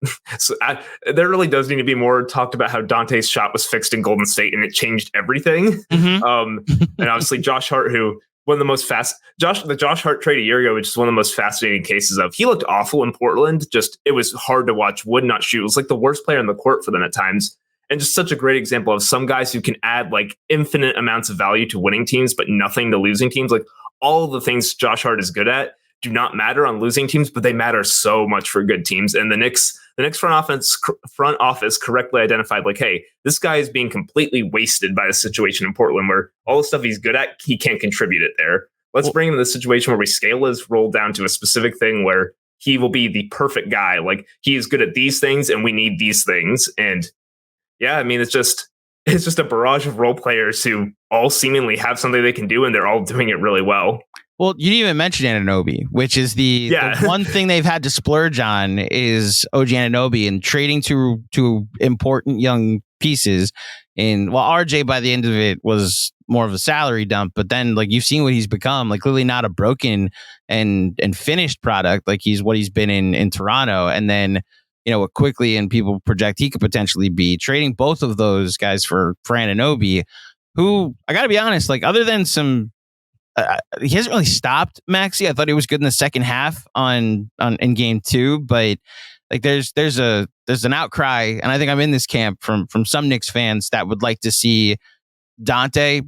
there really does need to be more talked about how Dante's shot was fixed in Golden State and it changed everything. Mm-hmm. And obviously Josh Hart, who one of the most the Josh Hart trade a year ago, which is one of the most fascinating cases of, he looked awful in Portland. Just, it was hard to watch, would not shoot. It was like the worst player on the court for them at times. And just such a great example of some guys who can add like infinite amounts of value to winning teams, but nothing to losing teams. Like all the things Josh Hart is good at do not matter on losing teams, but they matter so much for good teams. And the Knicks the Knicks front office correctly identified, like, hey, this guy is being completely wasted by the situation in Portland where all the stuff he's good at, he can't contribute it there. Let's bring him to the situation where we scale his role down to a specific thing where he will be the perfect guy. Like, he is good at these things and we need these things. And yeah, I mean, it's just a barrage of role players who all seemingly have something they can do, and they're all doing it really well. Well, you didn't even mention Anunoby, which is the one thing they've had to splurge on is OG Anunoby, and trading to important young pieces. And RJ by the end of it was more of a salary dump, but then like you've seen what he's become, like clearly not a broken and finished product like he's what he's been in Toronto. And then what quickly and people project he could potentially be, trading both of those guys for Anunoby, who I got to be honest, like other than some. He hasn't really stopped Maxey. I thought he was good in the second half in game 2, but like there's an outcry, and I think I'm in this camp from some Knicks fans that would like to see Dante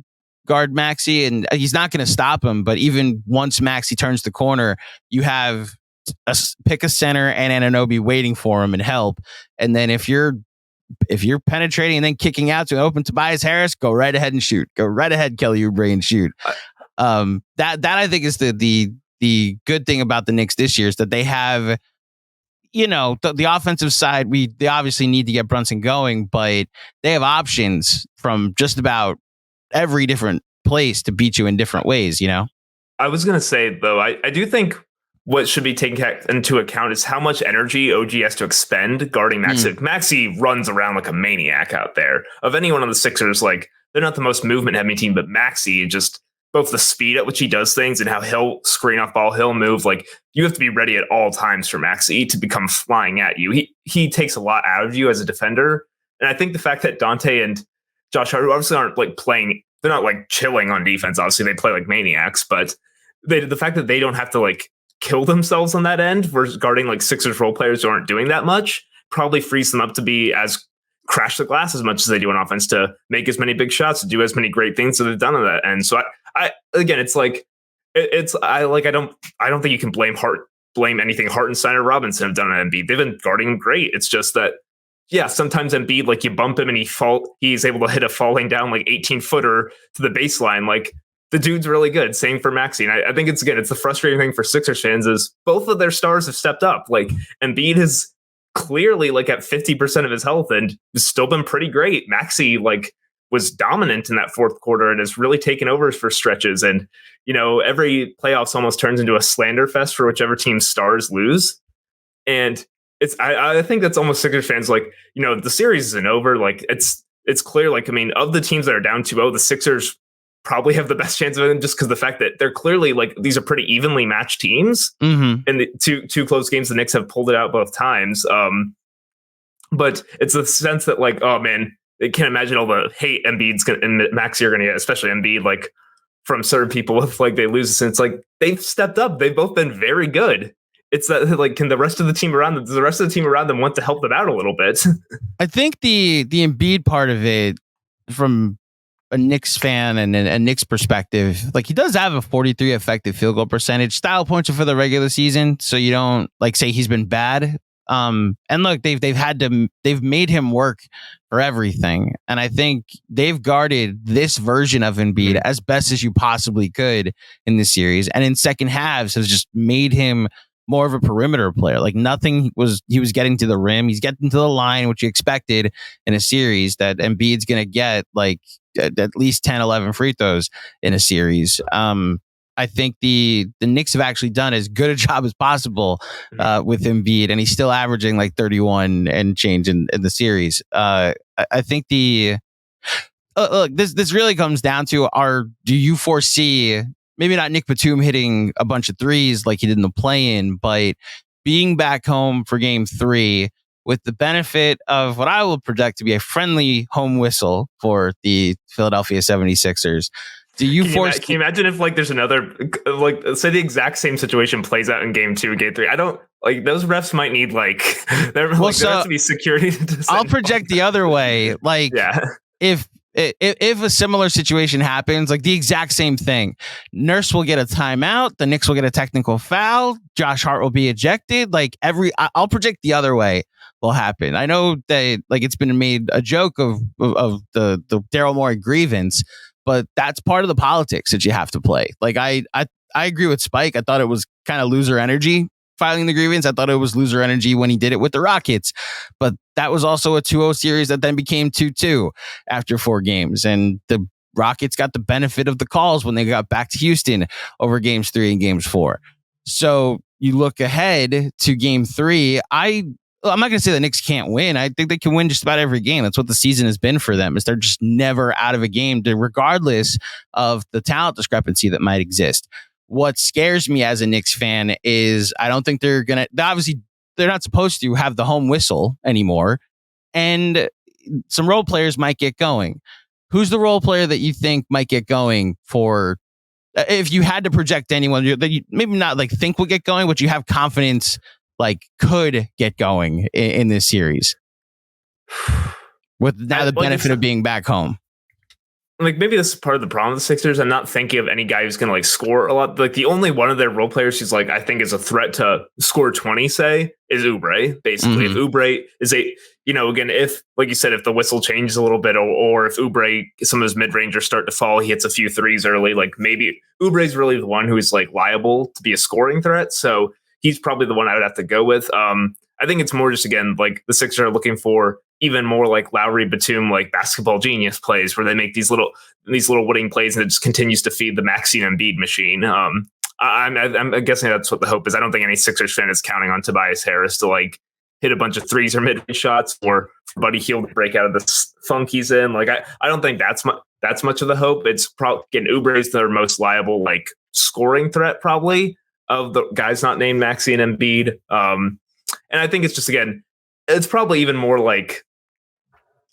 guard Maxey, and he's not going to stop him. But even once Maxey turns the corner, you have pick a center and Anunoby waiting for him and help. And then if you're penetrating and then kicking out to open Tobias Harris, go right ahead and shoot. Go right ahead, Kelly Oubre, and shoot. That I think is the good thing about the Knicks this year is that they have, the offensive side. They obviously need to get Brunson going, but they have options from just about every different place to beat you in different ways. I was gonna say though, I do think what should be taken into account is how much energy OG has to expend guarding Maxey. Maxey runs around like a maniac out there. Of anyone on the Sixers, like they're not the most movement heavy team, but Maxey just. Both the speed at which he does things and how he'll screen off ball, he'll move. Like you have to be ready at all times for Maxey to become flying at you. He takes a lot out of you as a defender. And I think the fact that Dante and Josh Hart, who obviously aren't like playing, they're not like chilling on defense. Obviously they play like maniacs, but the fact that they don't have to like kill themselves on that end versus guarding like Sixers role players who aren't doing that much probably frees them up to be as crash the glass as much as they do on offense, to make as many big shots, to do as many great things that they've done on that end. So I again, it's like I don't think you can blame anything Hartenstein or Robinson have done on Embiid. They've been guarding him great. It's just that sometimes Embiid, like you bump him and he's able to hit a falling down like 18-footer to the baseline. Like the dude's really good. Same for Maxey. And I think it's the frustrating thing for Sixers fans is both of their stars have stepped up. Like Embiid has clearly like at 50% of his health and has still been pretty great. Maxey like was dominant in that fourth quarter and has really taken over for stretches. And, every playoffs almost turns into a slander fest for whichever team's stars lose. And I think that's almost Sixers fans like, the series isn't over. Like it's clear. Like, I mean, of the teams that are down 2-0, the Sixers probably have the best chance of it just because the fact that they're clearly like, these are pretty evenly matched teams. And the two close games, the Knicks have pulled it out both times. But it's the sense that like, oh man, they can't imagine all the hate Embiid's and Maxey are going to get, especially Embiid, like from certain people if like they lose. And it's like, they've stepped up. They've both been very good. It's that like, can the rest of the team around them, does the rest of the team around them want to help them out a little bit? I think the Embiid part of it from a Knicks fan and a Knicks perspective, like he does have a 43 effective field goal percentage. Style points are for the regular season, so you don't like say he's been bad. And look, they've made him work for everything, and I think they've guarded this version of Embiid as best as you possibly could in this series, and in second halves has just made him more of a perimeter player. Like he was getting to the rim, he's getting to the line, which you expected in a series that Embiid's going to get like at least 10, 11 free throws in a series. I think the Knicks have actually done as good a job as possible with Embiid, and he's still averaging like 31 and change in the series. I think look, this really comes down to do you foresee maybe not Nick Batum hitting a bunch of threes like he did in the play-in, but being back home for game 3 with the benefit of what I will project to be a friendly home whistle for the Philadelphia 76ers. Can you imagine if like there's another, like say the exact same situation plays out in game 2, game 3? I don't like those refs might need there has to be security. I'll project the other way. Like if If a similar situation happens, like the exact same thing, Nurse will get a timeout, the Knicks will get a technical foul, Josh Hart will be ejected. Like I'll predict the other way will happen. I know that like it's been made a joke of the Daryl Morey grievance, but that's part of the politics that you have to play. Like I agree with Spike. I thought it was kind of loser energy filing the grievance. I thought it was loser energy when he did it with the Rockets, but that was also a 2-0 series that then became 2-2 after 4 games. And the Rockets got the benefit of the calls when they got back to Houston over games 3 and games 4. So you look ahead to game 3. I'm not going to say the Knicks can't win. I think they can win just about every game. That's what the season has been for them, is they're just never out of a game, regardless of the talent discrepancy that might exist. What scares me as a Knicks fan is I don't think they're going to, obviously they're not supposed to have the home whistle anymore. And some role players might get going. Who's the role player that you think might get going for, if you had to project anyone that you maybe not like think will get going, but you have confidence like could get going in this series with now the benefit of being back home? Like maybe this is part of the problem with the Sixers. I'm not thinking of any guy who's going to like score a lot. Like the only one of their role players who's like I think is a threat to score 20, say, is Oubre. Basically, if Oubre is again, if like you said, if the whistle changes a little bit, or if Oubre, some of his mid rangers start to fall, he hits a few threes early. Like maybe Oubre's really the one who is like liable to be a scoring threat. So he's probably the one I would have to go with. I think it's more just again like the Sixers are looking for even more like Lowry Batum, like basketball genius plays where they make these little winning plays and it just continues to feed the Maxey and Embiid machine. I'm guessing that's what the hope is. I don't think any Sixers fan is counting on Tobias Harris to like hit a bunch of threes or mid-range shots or for Buddy Hield to break out of the funk he's in. Like I don't think that's much of the hope. It's probably again Oubre's their most liable like scoring threat probably of the guys not named Maxey and Embiid. And I think it's just again, it's probably even more like,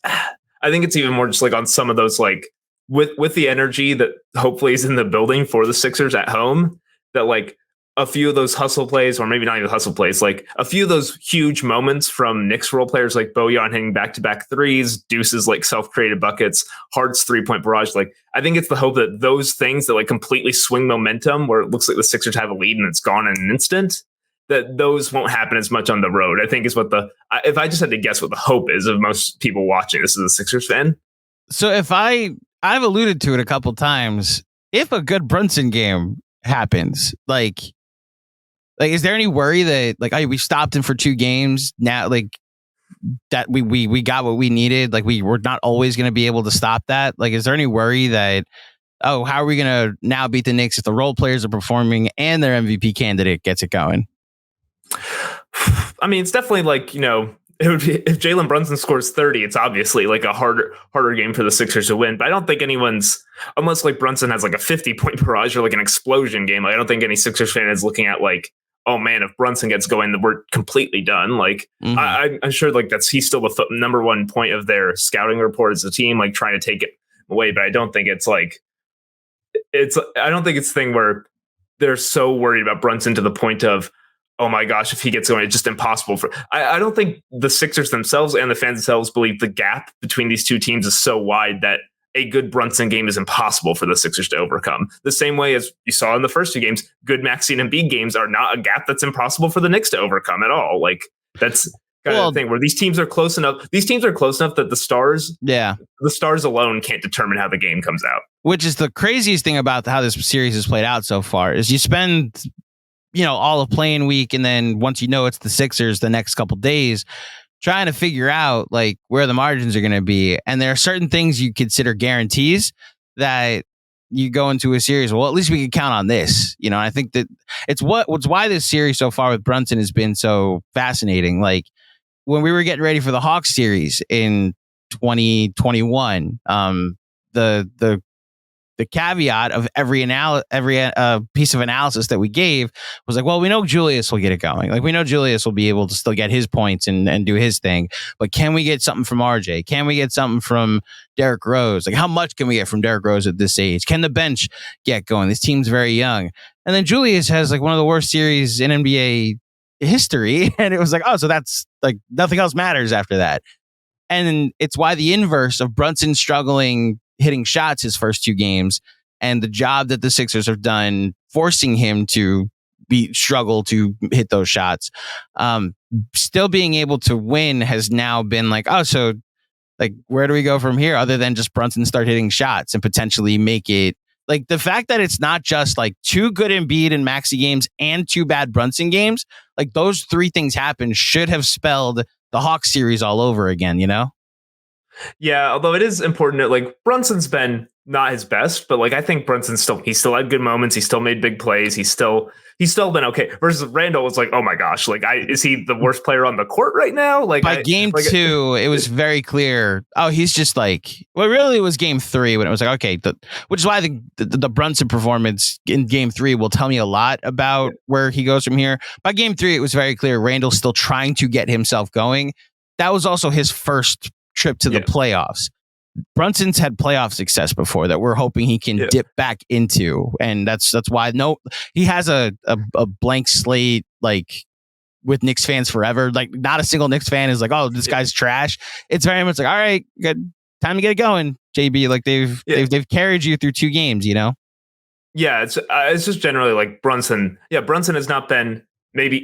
I think it's even more just like on some of those, like with the energy that hopefully is in the building for the Sixers at home, that like a few of those hustle plays, or maybe not even hustle plays, like a few of those huge moments from Knicks role players like Bojan hitting back-to-back threes, Deuce's like self-created buckets, Hart's 3-point barrage. Like I think it's the hope that those things that like completely swing momentum where it looks like the Sixers have a lead and it's gone in an instant, that those won't happen as much on the road. I think is what if I just had to guess what the hope is of most people watching this as a Sixers fan. So if I've alluded to it a couple times, if a good Brunson game happens, like is there any worry that like we stopped him for 2 games now, like that we got what we needed, like we're not always going to be able to stop that? Like is there any worry that how are we going to now beat the Knicks if the role players are performing and their MVP candidate gets it going? I mean, it's definitely like, it would be, if Jalen Brunson scores 30, it's obviously like a harder game for the Sixers to win. But I don't think anyone's, unless like Brunson has like a 50-point barrage or like an explosion game, like, I don't think any Sixers fan is looking at like, oh man, if Brunson gets going, we're completely done. Like I'm sure like he's still the number one point of their scouting report as a team, like trying to take it away. But I don't think it's like, I don't think it's a thing where they're so worried about Brunson to the point of, oh my gosh, if he gets going, it's just impossible I don't think the Sixers themselves and the fans themselves believe the gap between these two teams is so wide that a good Brunson game is impossible for the Sixers to overcome. The same way as you saw in the first 2 games, good Maxey and Embiid games are not a gap that's impossible for the Knicks to overcome at all. Like that's kind of the thing where these teams are close enough. These teams are close enough that the stars alone can't determine how the game comes out. Which is the craziest thing about how this series has played out so far is you spend all of playing week, and then once it's the Sixers the next couple days, trying to figure out like where the margins are going to be. And there are certain things you consider guarantees that you go into a series. Well, at least we can count on this. I think that it's what's why this series so far with Brunson has been so fascinating. Like when we were getting ready for the Hawks series in 2021, the caveat of every piece of analysis that we gave was like, well, we know Julius will get it going. Like we know Julius will be able to still get his points and do his thing. But can we get something from RJ? Can we get something from Derrick Rose? Like how much can we get from Derrick Rose at this age? Can the bench get going? This team's very young. And then Julius has like one of the worst series in NBA history. And it was like, oh, so that's like nothing else matters after that. And it's why the inverse of Brunson struggling hitting shots his first 2 games and the job that the Sixers have done forcing him to struggle to hit those shots. Still being able to win has now been like, oh, so like, where do we go from here other than just Brunson start hitting shots and potentially make it like the fact that it's not just like 2 good Embiid and Maxey games and 2 bad Brunson games. Like those 3 things happen should have spelled the Hawks series all over again, you know? Yeah, although it is important that like Brunson's been not his best, but like I think he still had good moments. He still made big plays. He's still been okay. Versus Randle was like, oh my gosh, like is he the worst player on the court right now? Like by game 2, it was very clear. Oh, he's just like, well, really it was game 3 when it was like, okay, which is why the Brunson performance in game 3 will tell me a lot about where he goes from here. By game 3, it was very clear Randle's still trying to get himself going. That was also his first trip to the playoffs. Brunson's had playoff success before that we're hoping he can dip back into, and that's why he has a blank slate like with Knicks fans forever. Like not a single Knicks fan is like, oh, this guy's trash. It's very much like, all right, good time to get it going, JB. Like they've carried you through 2 games, you know. Yeah, it's just generally like Brunson. Yeah, Brunson has not been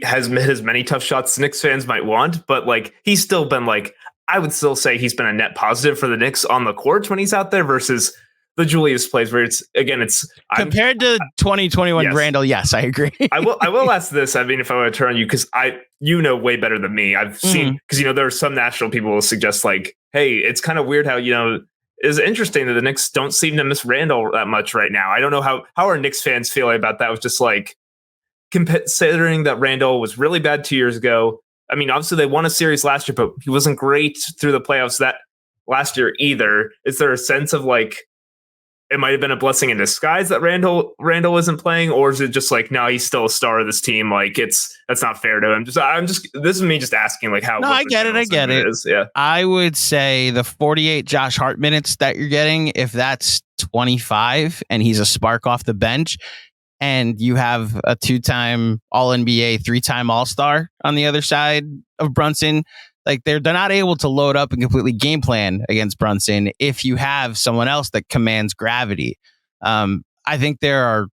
has hit as many tough shots as Knicks fans might want, but like he's still been like. I would still say he's been a net positive for the Knicks on the court when he's out there versus the Julius plays where it's compared to 2021 Randle. Yes, I agree. I will ask this. I mean, if I want to turn on you, because you know way better than me. I've seen, because, there are some national people who will suggest like, hey, it's kind of weird how, it's interesting that the Knicks don't seem to miss Randle that much right now. I don't know how are Knicks fans feeling about that. It was just like considering that Randle was really bad 2 years ago. I mean, obviously they won a series last year, but he wasn't great through the playoffs that last year either. Is there a sense of like it might have been a blessing in disguise that Randle isn't playing, or is it just like no, he's still a star of this team? Like that's not fair to him. This is me just asking like how. No, I get it. Yeah, I would say the 48 Josh Hart minutes that you're getting, if that's 25 and he's a spark off the bench. And you have a 2-time All-NBA, 3-time All-Star on the other side of Brunson. Like they're not able to load up and completely game plan against Brunson if you have someone else that commands gravity. I think they're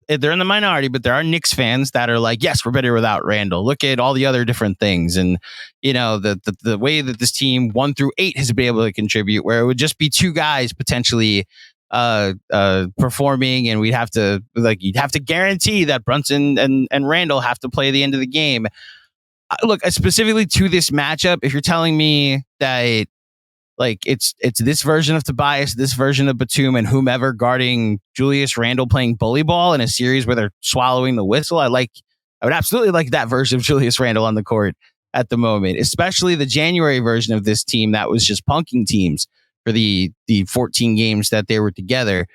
in the minority, but there are Knicks fans that are like, yes, we're better without Randle. Look at all the other different things. And, the way that this team 1 through 8 has been able to contribute, where it would just be 2 guys potentially performing, and you'd have to guarantee that Brunson and Randle have to play the end of the game. Look, specifically to this matchup, if you're telling me that like it's this version of Tobias, this version of Batum, and whomever guarding Julius Randle playing bully ball in a series where they're swallowing the whistle, I would absolutely like that version of Julius Randle on the court at the moment, especially the January version of this team that was just punking teams for the 14 games that they were together.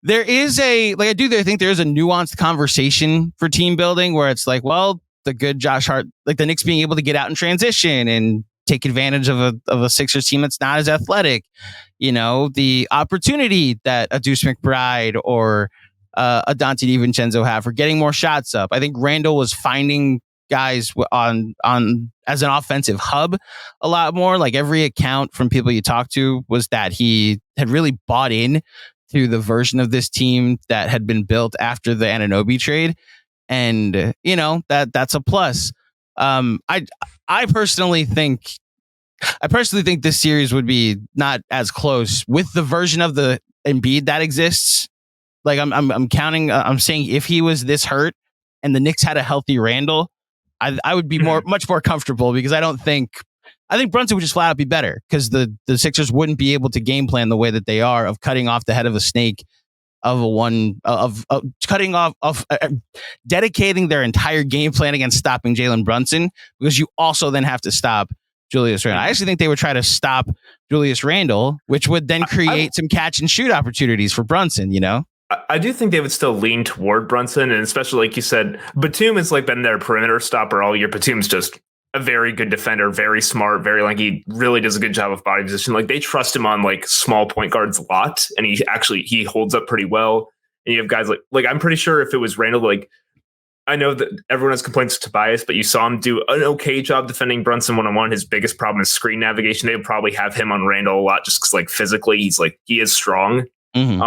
There is I think there is a nuanced conversation for team building where it's like, well, the good Josh Hart, like the Knicks being able to get out in transition and take advantage of a Sixers team that's not as athletic, the opportunity that a Deuce McBride or a Dante DiVincenzo have for getting more shots up. I think Randle was finding guys on as an offensive hub a lot more. Like every account from people you talk to was that he had really bought in to the version of this team that had been built after the Anunoby trade. And, that's a plus. I personally think this series would be not as close with the version of the Embiid that exists. Like I'm counting, I'm saying if he was this hurt and the Knicks had a healthy Randle, I would be much more comfortable, because I think Brunson would just flat out be better, because the Sixers wouldn't be able to game plan the way that they are, of cutting off the head of a snake, dedicating their entire game plan against stopping Jalen Brunson, because you also then have to stop Julius Randle. I actually think they would try to stop Julius Randle, which would then create some catch and shoot opportunities for Brunson, I do think they would still lean toward Brunson, and especially like you said, Batum has been their perimeter stopper all year. Batum's just a very good defender, very smart, he really does a good job of body position. Like they trust him on like small point guards a lot, and he holds up pretty well. And you have guys like I'm pretty sure if it was Randle, I know that everyone has complaints to Tobias, but you saw him do an okay job defending Brunson one-on-one. His biggest problem is screen navigation. They would probably have him on Randle a lot just because, like, physically, he is strong. Mm-hmm.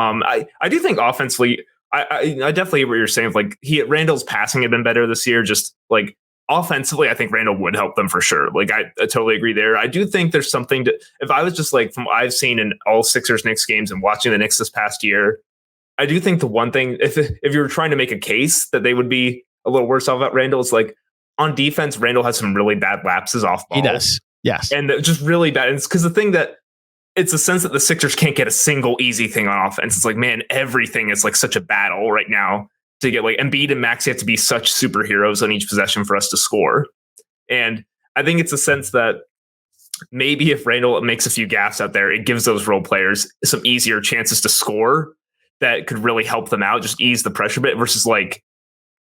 I do think offensively, I definitely hear what you're saying. Like, Randle's passing had been better this year. Just like offensively, I think Randle would help them for sure. Like, I totally agree there. I do think there's something to, if I was just like from what I've seen in all Sixers Knicks games and watching the Knicks this past year, I do think the one thing, if you were trying to make a case that they would be a little worse off at Randle, is like on defense, Randle has some really bad lapses off ball. He does. Yes. And just really bad. And it's because the thing that, it's a sense that the Sixers can't get a single easy thing on offense. It's like, man, everything is like such a battle right now to get, like, Embiid and Maxey have to be such superheroes on each possession for us to score. And I think it's a sense that maybe if Randle makes a few gaffes out there, it gives those role players some easier chances to score that could really help them out, just ease the pressure a bit, versus like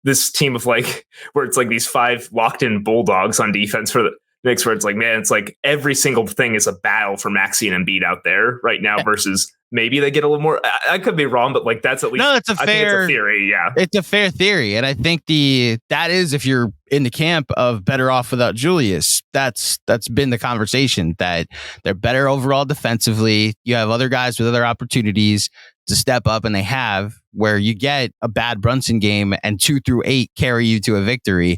this team of like, where it's like these 5 locked in bulldogs on defense for the Knicks, where it's like, man, it's like every single thing is a battle for Maxey and Embiid out there right now, versus maybe they get a little more. I could be wrong, but like that's at least, no, it's a fair theory. Yeah, it's a fair theory, and I think that is, if you're in the camp of better off without Julius, that's been the conversation, that they're better overall defensively. You have other guys with other opportunities to step up, and they have, where you get a bad Brunson game and 2 through 8 carry you to a victory.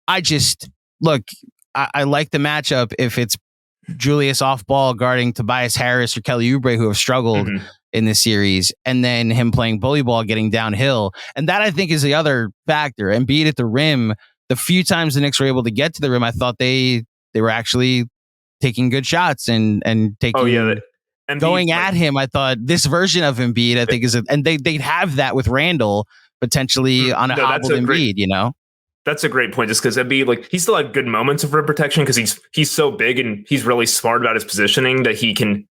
I like the matchup if it's Julius off ball guarding Tobias Harris or Kelly Oubre, who have struggled in this series, and then him playing bully ball, getting downhill. And that, I think, is the other factor. Embiid at the rim, the few times the Knicks were able to get to the rim, I thought they were actually taking good shots and taking going at him. I thought this version of Embiid, I think, and they'd have that with Randle potentially on a hobbled Embiid, you know? That's a great point, just because Embiid, like, he still had good moments of rim protection because he's so big and he's really smart about his positioning that he can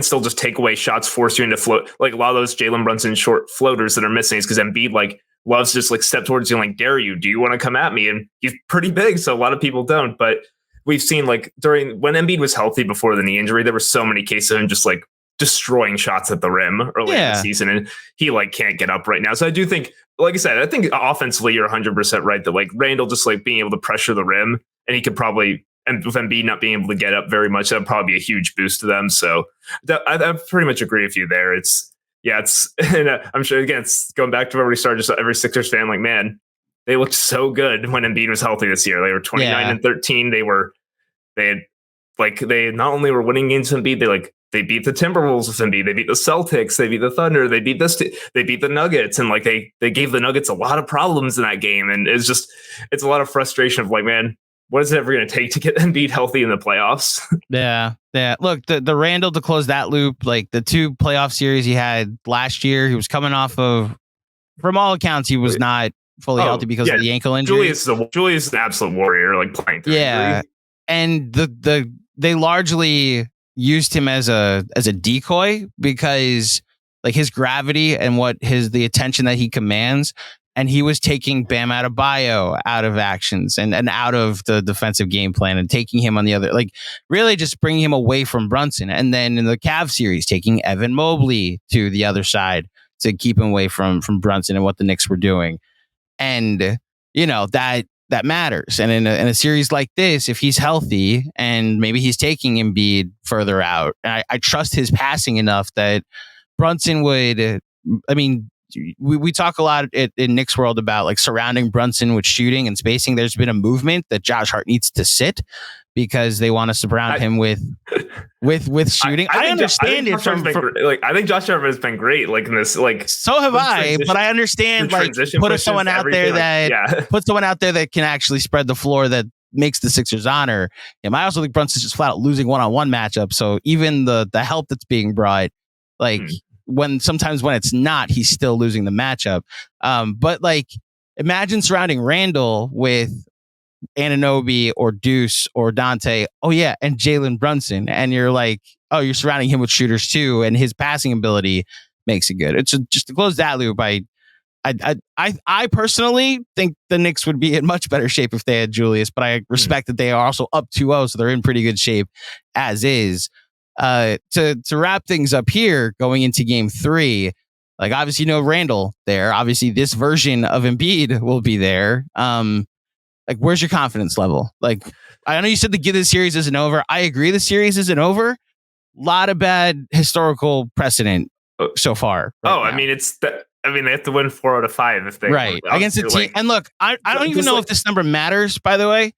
still just take away shots, force you into float. Like a lot of those Jalen Brunson short floaters that are missing is because Embiid like loves to just like step towards you and like, dare you? Do you want to come at me? And he's pretty big, so a lot of people don't. But we've seen, like, when Embiid was healthy before the knee injury, there were so many cases of him just like destroying shots at the rim early in the season, and he like can't get up right now. So I do think, like I said, I think offensively you're 100% right that like Randle just like being able to pressure the rim, and he could probably, and with Embiid not being able to get up very much, that'd probably be a huge boost to them. So I pretty much agree with you there. And I'm sure, again, it's going back to where we started, just every Sixers fan, like, man, they looked so good when Embiid was healthy this year. They were 29-13. They not only were winning games with Embiid, they beat the Timberwolves with Embiid. They beat the Celtics. They beat the Thunder. They beat the Nuggets. And like they gave the Nuggets a lot of problems in that game. And it's a lot of frustration of like, man, what is it ever going to take to get Embiid healthy in the playoffs? Yeah. Look, the Randle, to close that loop, like the 2 playoff series he had last year, he was coming off of, from all accounts, he was not fully healthy because of the ankle injury. Julius is an absolute warrior, like playing through injury. And they largely used him as a decoy because like his gravity and the attention that he commands, and he was taking Bam Adebayo out of actions and out of the defensive game plan and taking him on the other, like really just bringing him away from Brunson. And then in the Cavs series, taking Evan Mobley to the other side to keep him away from Brunson and what the Knicks were doing. And you know, that matters. And in a series like this, if he's healthy and maybe he's taking Embiid further out, I trust his passing enough that Brunson would, I mean, we talk a lot in Knicks world about like surrounding Brunson with shooting and spacing. There's been a movement that Josh Hart needs to sit because they want to surround him with shooting. I understand it I think Josh Hart has been great. Like in this, like so have I. But I understand like put someone out there that can actually spread the floor that makes the Sixers honor him. I also think Brunson's just flat out losing one-on-one matchup. So even the help that's being brought, like sometimes when it's not, he's still losing the matchup. But like imagine surrounding Randle with Anunoby or Deuce or Dante. Oh yeah, and Jalen Brunson, and you're like, oh, you're surrounding him with shooters too, and his passing ability makes it good. It's just to close that loop. I personally think the Knicks would be in much better shape if they had Julius, but I respect that they are also up 2-0, so they're in pretty good shape as is. To wrap things up here, going into Game 3. Like, obviously, no Randle there. Obviously, this version of Embiid will be there. Like, where's your confidence level? Like, I know you said the series isn't over. I agree the series isn't over. A lot of bad historical precedent so far. I mean, they have to win 4 out of 5 if they against a team. And look, I don't even know if this number matters. By the way,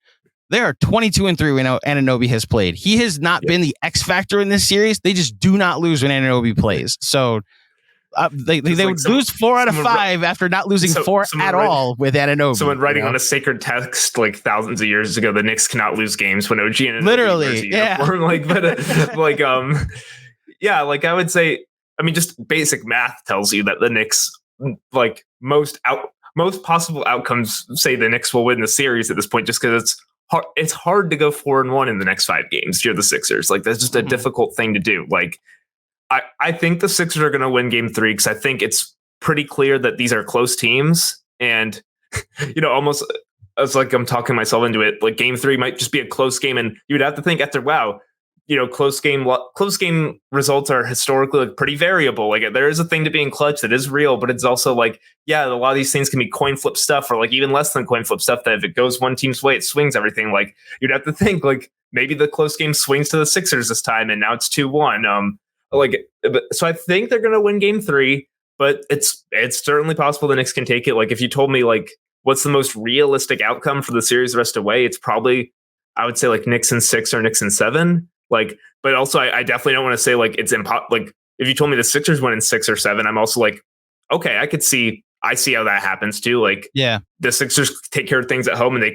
they are 22-3 when Anunoby has played. He has not been the X factor in this series. They just do not lose when Anunoby plays. So they would lose 4 out of 5 after not losing 4 at all with Anunoby. Someone writing on a sacred text like thousands of years ago, the Knicks cannot lose games when OG Anunoby literally, like I would say. I mean, just basic math tells you that the Knicks, like most possible outcomes, say the Knicks will win the series at this point, just because it's hard to go 4-1 in the next 5 games. You're the Sixers. Like, that's just a difficult thing to do. Like, I think the Sixers are going to win Game 3 because I think it's pretty clear that these are close teams, and almost it's like I'm talking myself into it. Like, Game 3 might just be a close game, and you would have to think after, wow. Close game results are historically like pretty variable. Like, there is a thing to being clutch that is real, but it's also like, a lot of these things can be coin flip stuff, or like even less than coin flip stuff, that if it goes one team's way, it swings everything. Like, you'd have to think like maybe the close game swings to the Sixers this time, and now it's 2-1. So I think they're going to win Game 3, but it's certainly possible the Knicks can take it. Like, if you told me like what's the most realistic outcome for the series the rest of the way, it's probably, I would say, like Knicks in 6 or Knicks in 7. Like, but also I definitely don't want to say like it's impossible. Like, if you told me the Sixers win in 6 or 7, I'm also like, okay, I see how that happens too. Like, the Sixers take care of things at home, and they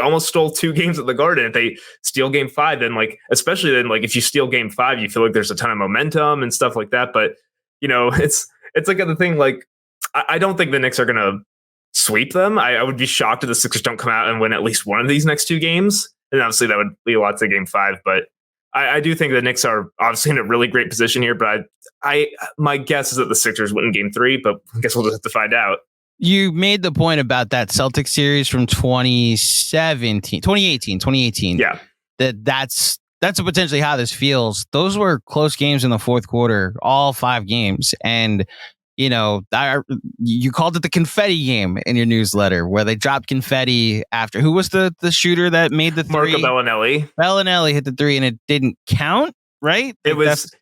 almost stole 2 games at the Garden. If they steal Game 5, then especially if you steal Game 5, you feel like there's a ton of momentum and stuff like that. But it's like the thing. Like, I don't think the Knicks are gonna sweep them. I would be shocked if the Sixers don't come out and win at least one of these next 2 games. And obviously that would be a lot to Game 5, but I do think the Knicks are obviously in a really great position here, but my guess is that the Sixers win Game 3, but I guess we'll just have to find out. You made the point about that Celtics series from 2018. Yeah. That's potentially how this feels. Those were close games in the fourth quarter, all 5 games. And, you called it the confetti game in your newsletter, where they dropped confetti after. Who was the shooter that made the 3? Marco Bellinelli. Bellinelli hit the 3 and it didn't count, right? It was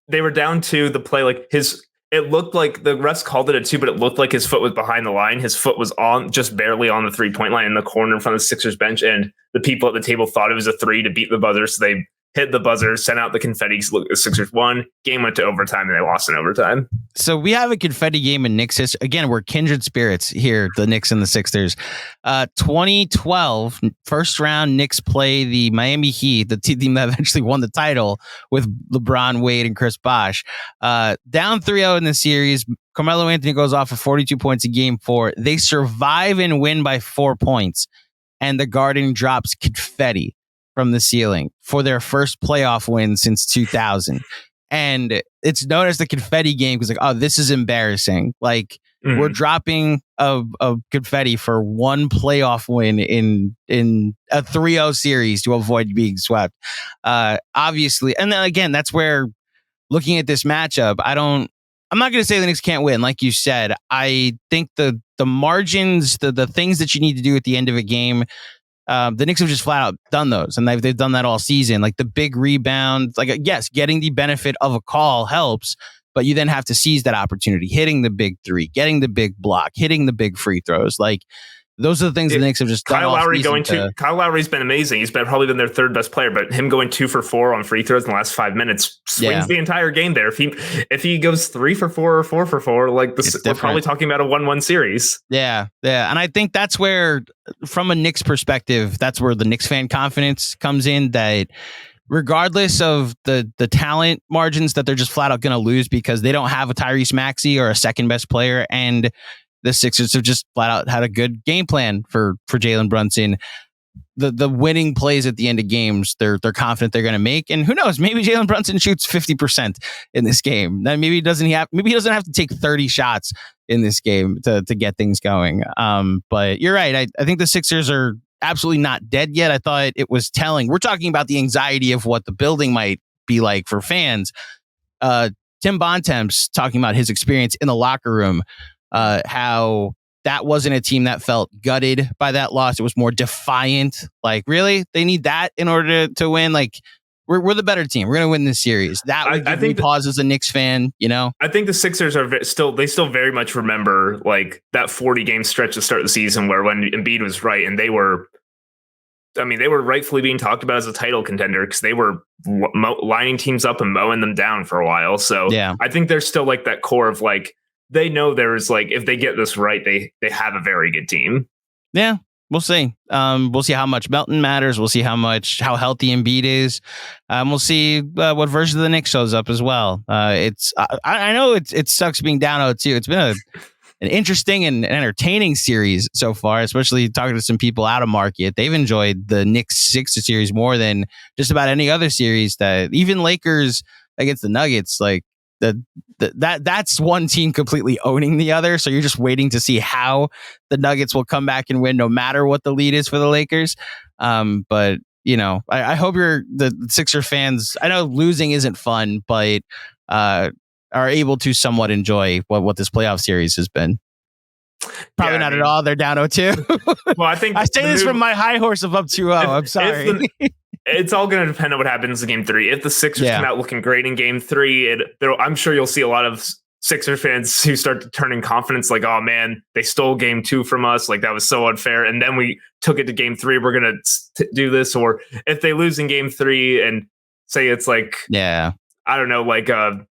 they were down to the play. Like, it looked like the refs called it a 2, but it looked like his foot was behind the line. His foot was just barely on the 3-point line in the corner in front of the Sixers bench. And the people at the table thought it was a 3 to beat the buzzer. So they hit the buzzer, sent out the confetti. The Sixers won. Game went to overtime, and they lost in overtime. So we have a confetti game in Knicks history. Again, we're kindred spirits here, the Knicks and the Sixers. 2012, first round, Knicks play the Miami Heat, the team that eventually won the title with LeBron, Wade, and Chris Bosh. Down 3-0 in the series. Carmelo Anthony goes off for 42 points in Game 4. They survive and win by 4 points, and the Garden drops confetti from the ceiling for their first playoff win since 2000. And it's known as the confetti game because, this is embarrassing. Like, we're dropping a confetti for one playoff win in a 3-0 series to avoid being swept. Obviously. And then again, that's where, looking at this matchup, I'm not going to say the Knicks can't win. Like you said, I think the margins, the things that you need to do at the end of a game, the Knicks have just flat out done those, and they've done that all season. Like, the big rebound, like, yes, getting the benefit of a call helps, but you then have to seize that opportunity, hitting the big 3, getting the big block, hitting the big free throws. Like, those are the things the Knicks have just done. Kyle Lowry's been amazing. He's probably been their 3rd best player, but him going 2 for 4 on free throws in the last 5 minutes swings the entire game there. If he goes 3 for 4 or 4 for 4, like, we're probably talking about a 1-1 series. Yeah. And I think that's where, from a Knicks perspective, that's where the Knicks fan confidence comes in, that regardless of the talent margins, that they're just flat out going to lose because they don't have a Tyrese Maxey or a second best player, and the Sixers have just flat out had a good game plan for Jalen Brunson. The winning plays at the end of games, they're confident they're going to make. And who knows, maybe Jalen Brunson shoots 50% in this game. Then maybe he doesn't have to take 30 shots in this game to get things going. But you're right. I think the Sixers are absolutely not dead yet. I thought it was telling. We're talking about the anxiety of what the building might be like for fans. Tim Bontemps talking about his experience in the locker room, how that wasn't a team that felt gutted by that loss. It was more defiant. Like, really? They need that in order to win? Like, we're the better team. We're going to win this series. That would give me pause as a Knicks fan, you know? I think the Sixers are still very much remember like that 40-game stretch to start the season where when Embiid was right and they were rightfully being talked about as a title contender because they were lining teams up and mowing them down for a while. So yeah. I think there's still like that core of like, they know there's like, if they get this right, they have a very good team. Yeah. We'll see. We'll see how much Melton matters. We'll see how healthy Embiid is. We'll see what version of the Knicks shows up as well. I know it sucks being down 0-2. It's been an interesting and entertaining series so far, especially talking to some people out of market. They've enjoyed the Knicks Sixers series more than just about any other series. That even Lakers against the Nuggets, like that's one team completely owning the other. So you're just waiting to see how the Nuggets will come back and win, no matter what the lead is for the Lakers. But you know, I hope the Sixer fans. I know losing isn't fun, but are able to somewhat enjoy what this playoff series has been. Probably not at all. They're down 0-2. Well, I think I say this from my high horse of up 2-0. I'm sorry. It's all going to depend on what happens in game 3. If the Sixers come out looking great in game 3, I'm sure you'll see a lot of Sixers fans who start to turn in confidence like, oh man, they stole game 2 from us. Like that was so unfair. And then we took it to game 3. We're going to do this. Or if they lose in game 3 and say it's like, I don't know, like the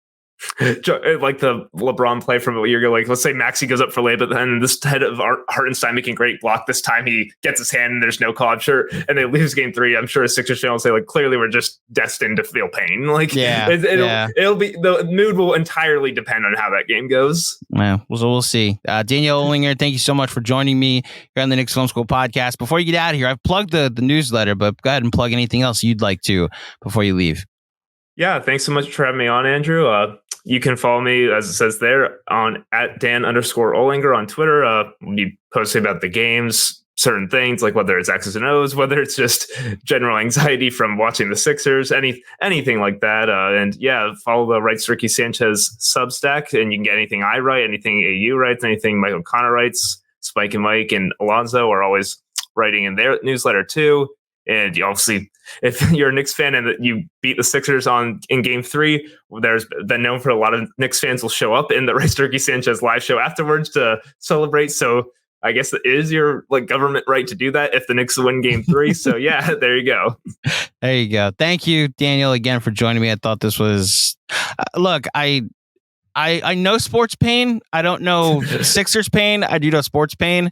LeBron play from a year ago, like let's say Maxey goes up for lay, but then this head of Hartenstein making great block. This time he gets his hand and there's no call, I'm sure, and they lose game 3. I'm sure a Sixers fan will say like, clearly we're just destined to feel pain. Like it'll be, the mood will entirely depend on how that game goes. Yeah, we'll see. Daniel Olinger, thank you so much for joining me here on the Knicks Film School podcast. Before you get out of here, I've plugged the newsletter, but go ahead and plug anything else you'd like to before you leave. Yeah, thanks so much for having me on, Andrew. You can follow me, as it says there, on @Dan_Olinger on Twitter. We'll be posting about the games, certain things, like whether it's X's and O's, whether it's just general anxiety from watching the Sixers, anything like that. And follow the Writes Ricky Sanchez Substack, and you can get anything I write, anything AU writes, anything Mike O'Connor writes. Spike and Mike and Alonzo are always writing in their newsletter too. And you obviously, if you're a Knicks fan and that you beat the Sixers in game 3, there's been known for a lot of Knicks fans will show up in the Rice Turkey Sanchez live show afterwards to celebrate. So I guess it is your like government right to do that if the Knicks win game 3. So there you go. There you go. Thank you, Daniel, again for joining me. I thought this was look, I know sports pain. I don't know Sixers pain. I do know sports pain.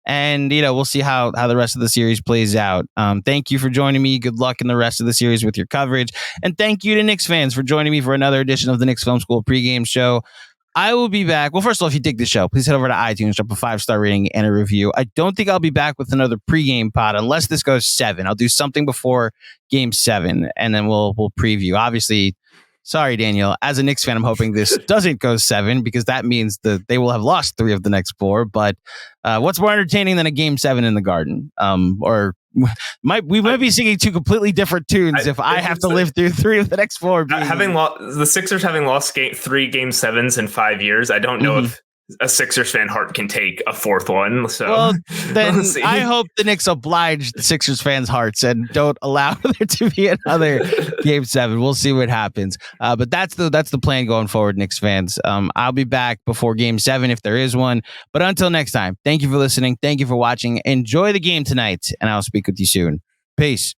And, we'll see how the rest of the series plays out. Thank you for joining me. Good luck in the rest of the series with your coverage. And thank you to Knicks fans for joining me for another edition of the Knicks Film School pregame show. I will be back. Well, first of all, if you dig the show, please head over to iTunes, drop a 5-star rating and a review. I don't think I'll be back with another pregame pod unless this goes 7. I'll do something before game 7, and then we'll preview. Obviously, sorry, Daniel. As a Knicks fan, I'm hoping this doesn't go 7 because that means that they will have lost 3 of the next 4. But what's more entertaining than a game 7 in the Garden? We might be singing 2 completely different tunes if I have to live through 3 of the next 4. The Sixers having lost 3 game 7s in 5 years, I don't know if a Sixers fan Hart can take a 4th one. So well, then I hope the Knicks oblige the Sixers fans' hearts and don't allow there to be another game 7. We'll see what happens. But that's the plan going forward, Knicks fans. I'll be back before game 7 if there is one. But until next time, thank you for listening. Thank you for watching. Enjoy the game tonight, and I'll speak with you soon. Peace.